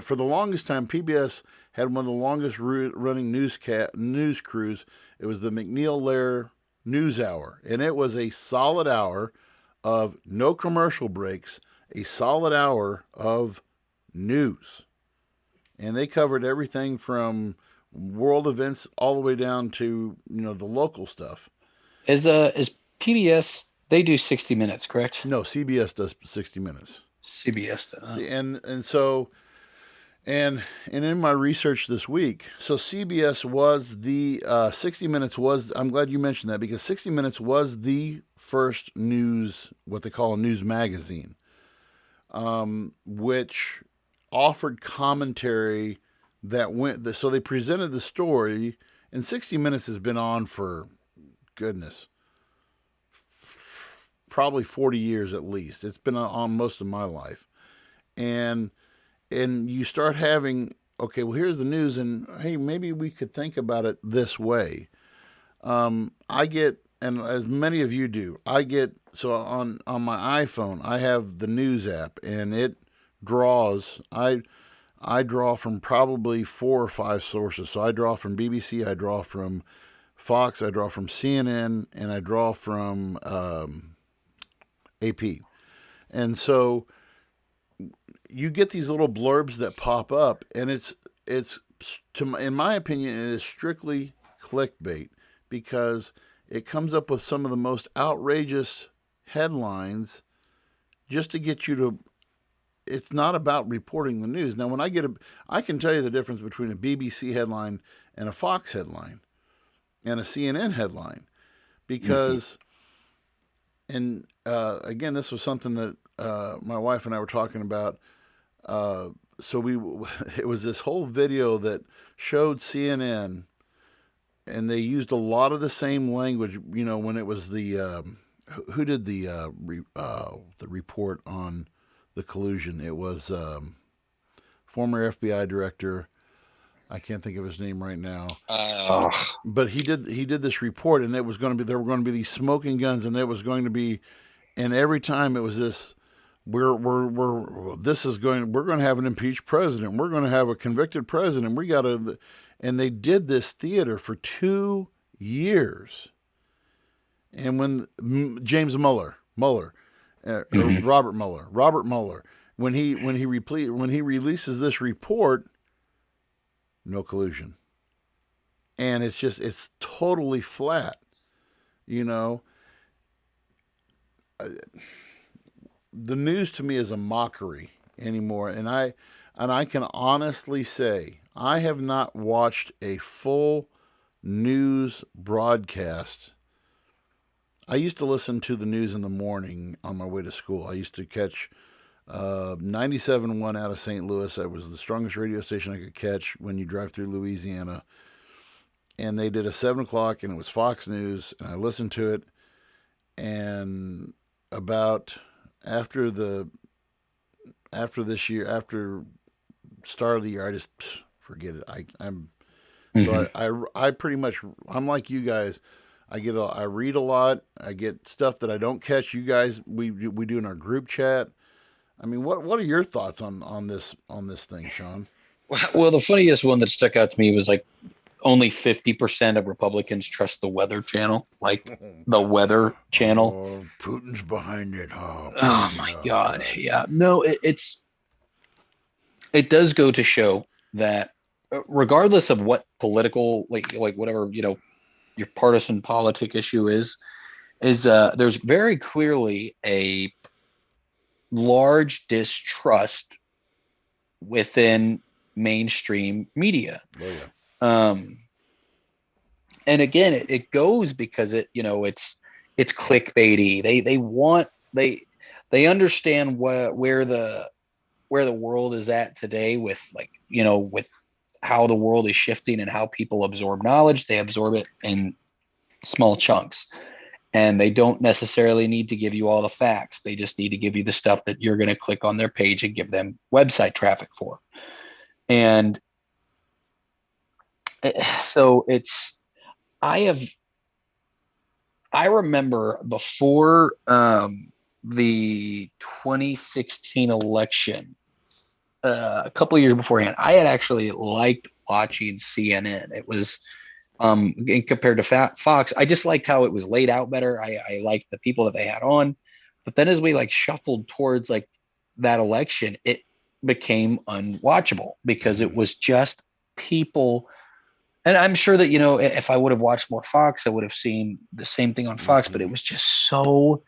for the longest time, PBS had one of the longest running news crews. It was the McNeil Lehrer News Hour, and it was a solid hour of no commercial breaks, a solid hour of news, and they covered everything from world events all the way down to the local stuff. Is PBS? They do 60 Minutes, correct? No, CBS does 60 Minutes. CBS does. See, and so, and in my research this week, so CBS was the 60 Minutes was. I'm glad you mentioned that, because 60 Minutes was the first news, what they call a news magazine, which offered commentary that went. So they presented the story, and 60 Minutes has been on for, goodness, probably 40 years at least. It's been on most of my life. And you start having, okay, well, here's the news, and hey, maybe we could think about it this way. I get, and as many of you do, so on my iPhone, I have the news app, and it draws, I draw from probably 4 or 5 sources. So I draw from BBC, I draw from Fox, I draw from CNN, and I draw from AP. And so you get these little blurbs that pop up, and it's in my opinion, it is strictly clickbait, because it comes up with some of the most outrageous headlines just to get you to. It's not about reporting the news. Now, when I can tell you the difference between a BBC headline and a Fox headline and a CNN headline, because, and again, this was something that my wife and I were talking about. It was this whole video that showed CNN, and they used a lot of the same language. When it was the who did the report on the collusion? It was former FBI director. I can't think of his name right now. But he did this report, and there were going to be these smoking guns, and there was going to be, and every time it was this, we're going to have an impeached president. We're going to have a convicted president. And they did this theater for 2 years. And when James Mueller, Robert Mueller, when he releases this report, no collusion, and it's totally flat, The news to me is a mockery anymore, and I can honestly say I have not watched a full news broadcast. I used to listen to the news in the morning on my way to school. I used to catch 97.1 out of St. Louis. That was the strongest radio station I could catch when you drive through Louisiana. And they did a 7 o'clock, and it was Fox News, and I listened to it. And about after this year, after start of the year, I just forget it. So I pretty much, I'm like you guys. I read a lot. I get stuff that I don't catch. You guys, we do in our group chat. I mean, what are your thoughts on this thing, Sean? Well, the funniest one that stuck out to me was like only 50% of Republicans trust the Weather Channel, like the Weather Channel. Oh, Putin's behind it. Oh my God. Yeah. No, it does go to show that regardless of what political, like whatever, your partisan politic issue is there's very clearly a large distrust within mainstream media. Oh, yeah. And again, it goes because it's clickbaity. They they understand where the world is at today with like, with how the world is shifting and how people absorb knowledge. They absorb it in small chunks, and they don't necessarily need to give you all the facts. They just need to give you the stuff that you're going to click on their page and give them website traffic for. And so I remember before the 2016 election, a couple of years beforehand, I had actually liked watching CNN. It was compared to Fox, I just liked how it was laid out better. I liked the people that they had on. But then as we like shuffled towards like that election, it became unwatchable because it was just people. And I'm sure that, if I would have watched more Fox, I would have seen the same thing on Fox, but it was just so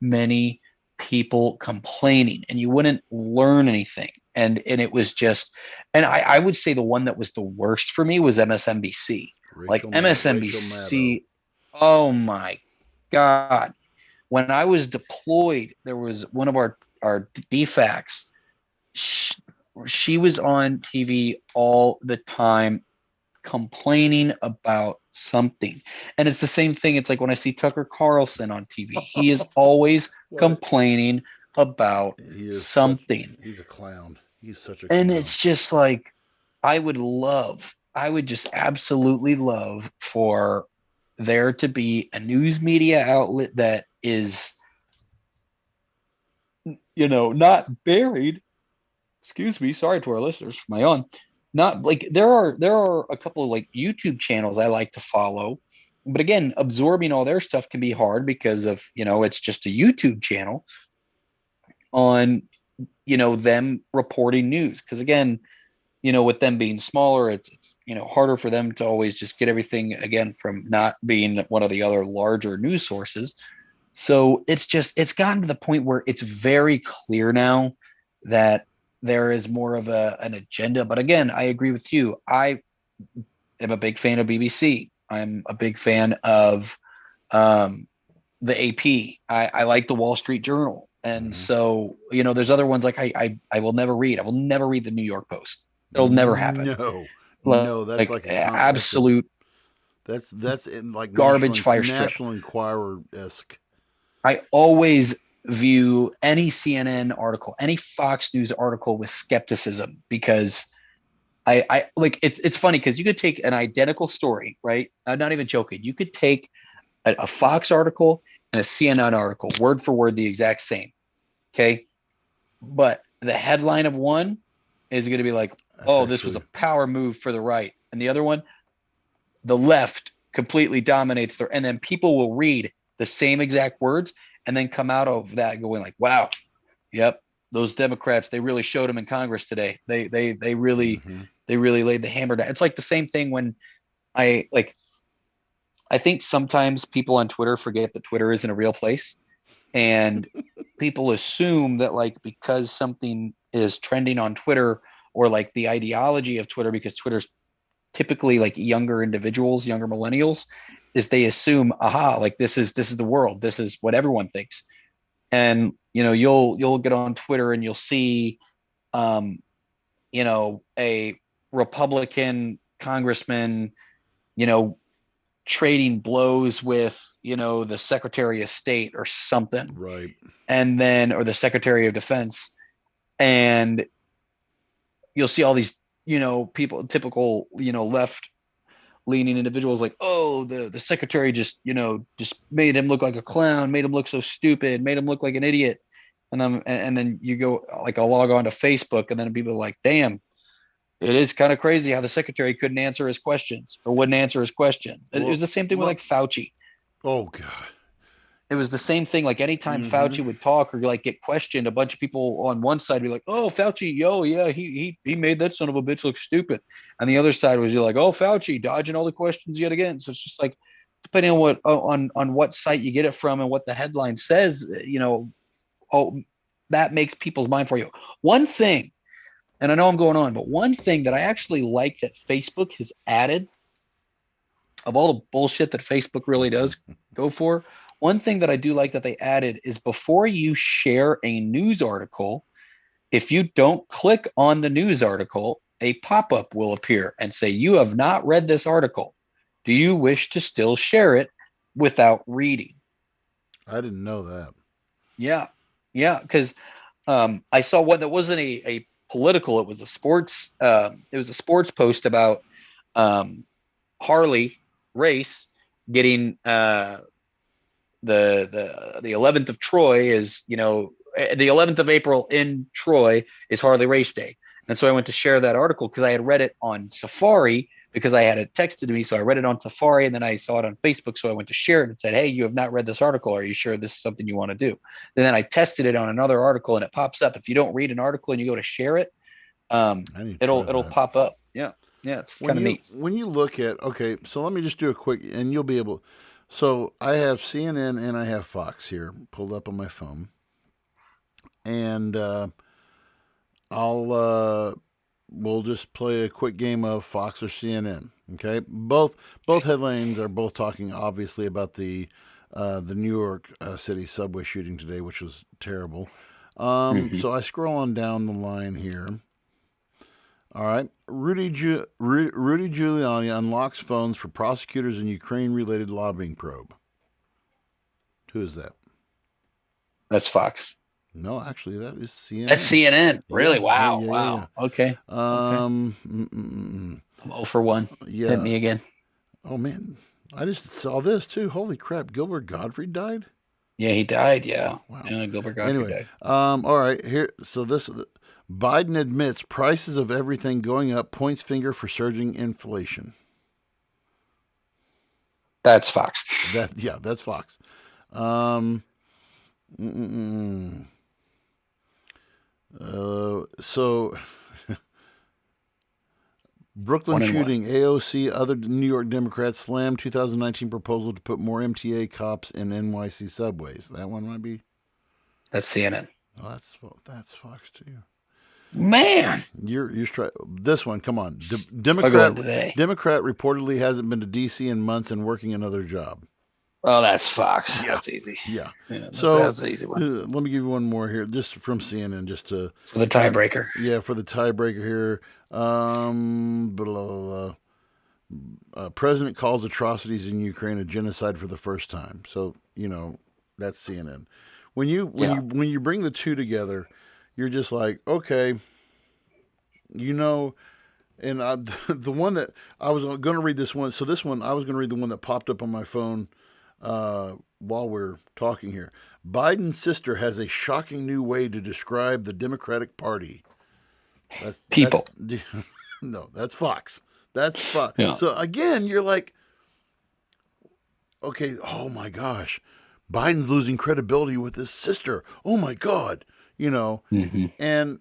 many people complaining and you wouldn't learn anything. And it was just, and I would say the one that was the worst for me was MSNBC. MSNBC, oh my God. When I was deployed, there was one of our DFACs. She was on TV all the time complaining about something. And it's the same thing. It's like when I see Tucker Carlson on TV, he is always complaining about something. He's a clown. He's such a clown. And it's just like, I would just absolutely love for there to be a news media outlet that is, not buried. Excuse me. Sorry to our listeners for my yawn. Not like there are a couple of like YouTube channels I like to follow, but again, absorbing all their stuff can be hard because of, it's just a YouTube channel on, them reporting news. Cause again, with them being smaller, it's harder for them to always just get everything again from not being one of the other larger news sources. So it's gotten to the point where it's very clear now that there is more of an agenda. But again, I agree with you. I am a big fan of BBC. I'm a big fan of the AP. I like the Wall Street Journal. And so, there's other ones like I will never read. I will never read the New York Post. It'll never happen. No, that's like absolute. That's in like garbage fire strip. National Enquirer-esque. I always view any CNN article, any Fox News article with skepticism because I like it's funny because you could take an identical story, right? I'm not even joking. You could take a Fox article and a CNN article, word for word, the exact same. Okay. But the headline of one is going to be like, this was a power move for the right. And the other one, the left completely dominates and then people will read the same exact words and then come out of that going like, wow, yep, those Democrats, they really showed them in Congress today. They really laid the hammer down. It's like the same thing when I think sometimes people on Twitter forget that Twitter isn't a real place. And people assume that like, because something is trending on Twitter or like the ideology of Twitter, because Twitter's typically like younger individuals, younger millennials, is they assume, like this is the world. This is what everyone thinks. And, you'll get on Twitter and you'll see, a Republican congressman, trading blows with, the Secretary of State or something. Right. And then, or the Secretary of Defense. And you'll see all these, people, typical, left leaning individuals like, oh, the secretary just made him look like a clown, made him look so stupid, made him look like an idiot. And then you go like, I'll log on to Facebook and then people are like, damn, it is kind of crazy how the secretary couldn't answer his questions or wouldn't answer his questions. It was the same thing with like Fauci. Oh God. It was the same thing. Like anytime Fauci would talk or like get questioned, a bunch of people on one side would be like, oh, Fauci, he made that son of a bitch look stupid. And the other side was like, oh, Fauci dodging all the questions yet again. So it's just like, depending on what site you get it from and what the headline says, that makes people's mind for you. One thing, and I know I'm going on, but one thing that I actually like that Facebook has added of all the bullshit that Facebook really does go for, one thing that I do like that they added is before you share a news article, if you don't click on the news article, a pop-up will appear and say, you have not read this article. Do you wish to still share it without reading? I didn't know that. Yeah. Yeah. Because I saw one that wasn't a political, it was a sports, post about Harley Race getting the 11th of Troy is, the 11th of April in Troy is Harley Race Day. And so I went to share that article because I had read it on Safari because I had it texted to me. So I read it on Safari and then I saw it on Facebook. So I went to share it and said, hey, you have not read this article. Are you sure this is something you want to do? And then I tested it on another article and it pops up. If you don't read an article and you go to share it, it'll pop up. Yeah. Yeah. It's kind of neat. When you look at, okay, so let me just do a quick, and you'll be able, so I have CNN and I have Fox here pulled up on my phone. And we'll just play a quick game of Fox or CNN. Okay, both headlines are both talking obviously about the New York City subway shooting today, which was terrible. So I scroll on down the line here. All right, Rudy Giuliani unlocks phones for prosecutors in Ukraine-related lobbying probe. Who is that? That's Fox. No, actually, that is CNN. That's CNN. Really? Wow. Yeah. Wow. Okay. I'm 0 for 1. Yeah. Hit me again. Oh, man. I just saw this, too. Holy crap. Gilbert Gottfried died? Yeah, he died. Yeah. Wow. Yeah, Gilbert Gottfried died. All right. Here. So this, Biden admits prices of everything going up, points finger for surging inflation. That's Fox. That's Fox. So Brooklyn shooting, AOC, other New York Democrats slam 2019 proposal to put more MTA cops in NYC subways. That one might be. That's CNN. Oh, that's Fox too. Man, you're this one. Come on, Democrat reportedly hasn't been to DC in months and working another job. Oh, that's Fox. Yeah. That's easy. Yeah. So that's an easy one. Let me give you one more here, just from CNN, just to for the tiebreaker. For the tiebreaker here. President calls atrocities in Ukraine a genocide for the first time. So that's CNN. When you bring the two together, you're just like, okay, and the one that I was going to read this one. So this one I was going to read the one that popped up on my phone. While we're talking here, Biden's sister has a shocking new way to describe the Democratic Party. No, that's Fox. That's Fox. Yeah. So again, you're like, okay, oh my gosh, Biden's losing credibility with his sister. Oh my God, and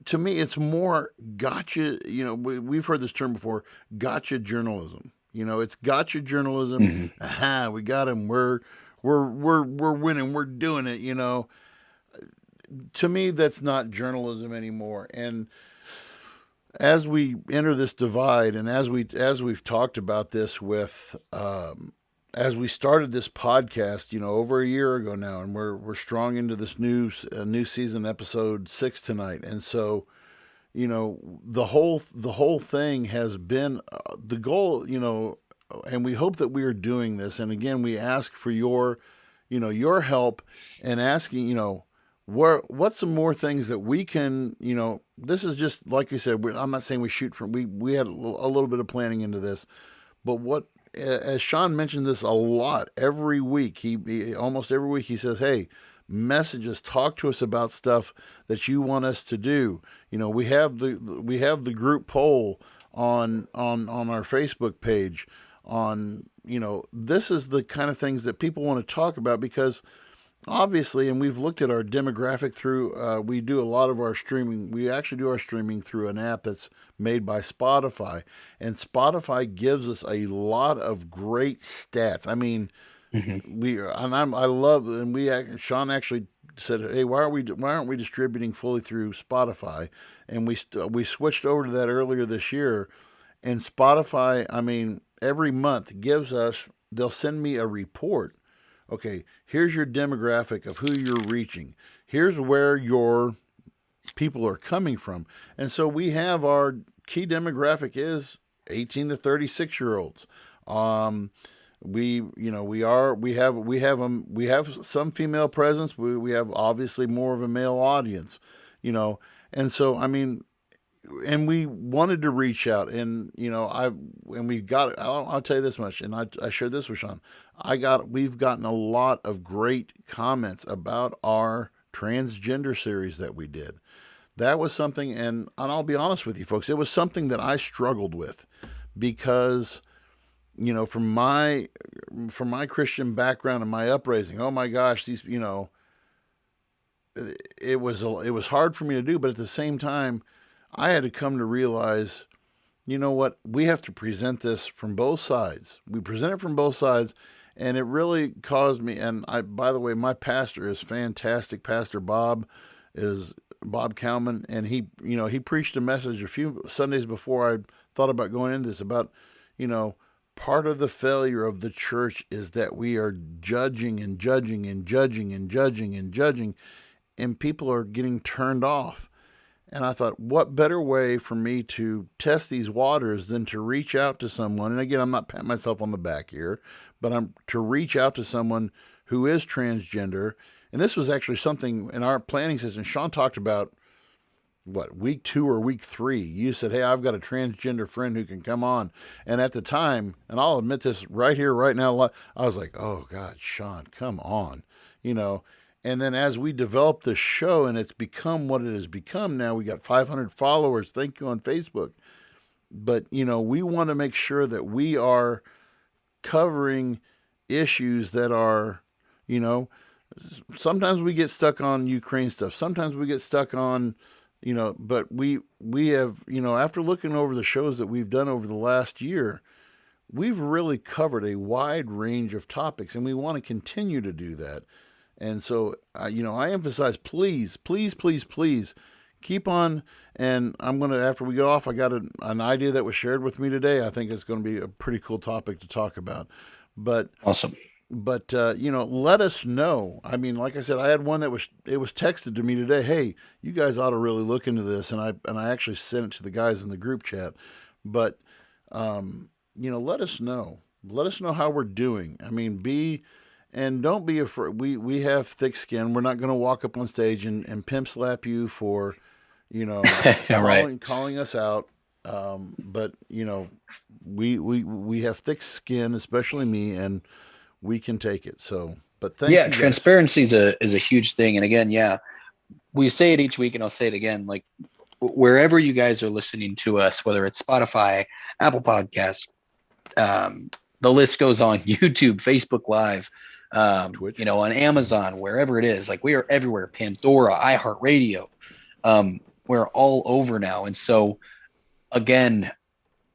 to me, it's more gotcha. We've heard this term before, gotcha journalism. It's gotcha journalism. Mm-hmm. Aha, we got him. We're winning. We're doing it. To me, that's not journalism anymore. And as we enter this divide, and as we've talked about this with, as we started this podcast, over a year ago now, and we're strong into this new season, episode 6 tonight, and so. The whole thing has been the goal, and we hope that we are doing this. And again, we ask for your help and asking, what's some more things that we can, this is just, like you said, I'm not saying we shoot from, we had a little bit of planning into this, but as Sean mentioned this a lot, every week, he almost every week he says, hey, message us, talk to us about stuff that you want us to do. We have the group poll on our Facebook page on, this is the kind of things that people want to talk about because obviously, and we've looked at our demographic through, we do a lot of our streaming. We actually do our streaming through an app that's made by Spotify, and Spotify gives us a lot of great stats. I mean, mm-hmm. Sean actually said, hey, why aren't we distributing fully through Spotify? And we switched over to that earlier this year, and Spotify, I mean, every month they'll send me a report okay, here's your demographic of who you're reaching. Here's where your people are coming from. And so we have our key demographic is 18 to 36-year-olds. We have some female presence. We have obviously more of a male audience, and so I mean, and we wanted to reach out, and we got. I'll tell you this much, and I shared this with Sean. We've gotten a lot of great comments about our transgender series that we did. That was something, and I'll be honest with you folks, it was something that I struggled with because, from my Christian background and my upraising, oh my gosh, these, it was hard for me to do, but at the same time, I had to come to realize, you know what, we have to present this from both sides. We present it from both sides, and it really caused me, and by the way, my pastor is fantastic. Pastor Bob is Bob Cowman, and he preached a message a few Sundays before I thought about going into this about, part of the failure of the church is that we are judging and judging and judging and judging and judging, and people are getting turned off. And I thought, what better way for me to test these waters than to reach out to someone? And again, I'm not patting myself on the back here, but I'm to reach out to someone who is transgender. And this was actually something in our planning session. Sean talked about, week 2 or week 3. You said, hey, I've got a transgender friend who can come on. And at the time, and I'll admit this right here, right now, I was like, oh, God, Sean, come on. And then as we developed the show and it's become what it has become now, we got 500 followers. Thank you on Facebook. But, we want to make sure that we are covering issues that are, sometimes we get stuck on Ukraine stuff. Sometimes we get stuck on, but we have, after looking over the shows that we've done over the last year, we've really covered a wide range of topics, and we want to continue to do that. And so, I emphasize, please, please, please, please keep on. And I'm going to, after we go off, I got an idea that was shared with me today. I think it's going to be a pretty cool topic to talk about. But awesome. But, let us know. I mean, like I said, I had one it was texted to me today. Hey, you guys ought to really look into this. And I actually sent it to the guys in the group chat. But, let us know. Let us know how we're doing. I mean, and don't be afraid. We have thick skin. We're not going to walk up on stage and pimp slap you for, calling us out. But, we have thick skin, especially me, and we can take it. So, but thank you. Transparency is a huge thing. And again, we say it each week, and I'll say it again, like wherever you guys are listening to us, whether it's Spotify, Apple Podcasts, the list goes on, YouTube, Facebook Live, Twitch, on Amazon, wherever it is, like we are everywhere, Pandora, iHeartRadio, we're all over now. And so again,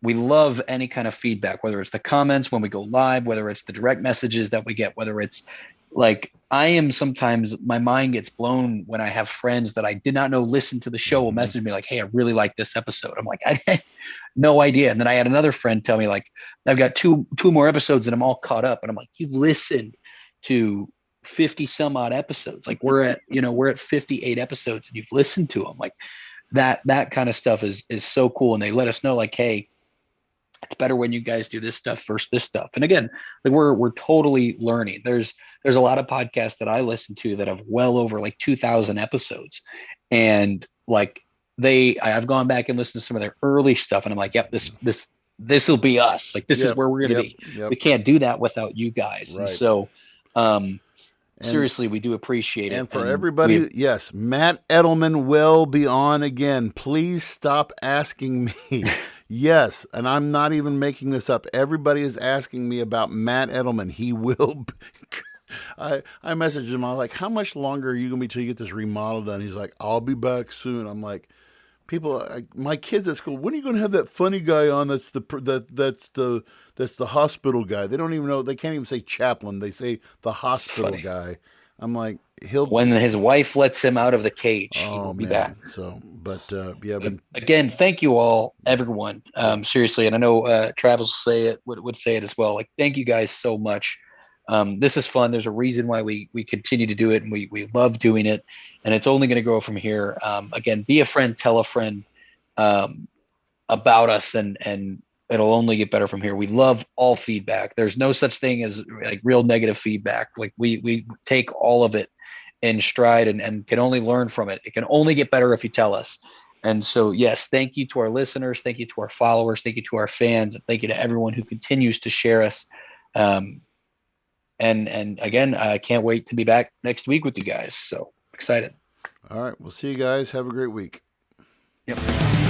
we love any kind of feedback, whether it's the comments when we go live, whether it's the direct messages that we get, whether it's like, sometimes my mind gets blown when I have friends that I did not know listen to the show will message me like, hey, I really like this episode. I'm like, I had no idea. And then I had another friend tell me like, I've got two more episodes and I'm all caught up. And I'm like, you've listened to 50 some odd episodes. Like we're at 58 episodes and you've listened to them. Like that kind of stuff is so cool. And they let us know like, hey, it's better when you guys do this stuff versus this stuff. And again, like we're totally learning. There's a lot of podcasts that I listen to that have well over like 2,000 episodes. And like I've gone back and listened to some of their early stuff and I'm like, yep, this will be us. Like this is where we're going to be. Yep. We can't do that without you guys. Right. And so, seriously, we do appreciate it. And for everybody, yes, Matt Edelman will be on again. Please stop asking me. Yes, and I'm not even making this up. Everybody is asking me about Matt Edelman. He will be. I messaged him. I was like, how much longer are you going to be till you get this remodel done? He's like, I'll be back soon. I'm like, my kids at school, when are you going to have that funny guy on that's the hospital guy? They don't even know. They can't even say chaplain. They say the hospital guy. I'm like, when his wife lets him out of the cage, he will be back. So, but again, thank you all, everyone. Seriously, and I know Travis would say it as well. Like, thank you guys so much This is fun. There's a reason why we continue to do it, and we love doing it, and it's only going to grow from here. Again, be a friend, tell a friend about us, and it'll only get better from here. We love all feedback. There's no such thing as like real negative feedback. Like we take all of it in stride and can only learn from it. It can only get better if you tell us. And so, yes, thank you to our listeners. Thank you to our followers. Thank you to our fans. And thank you to everyone who continues to share us. And again, I can't wait to be back next week with you guys. So excited. All right. We'll see you guys. Have a great week. Yep.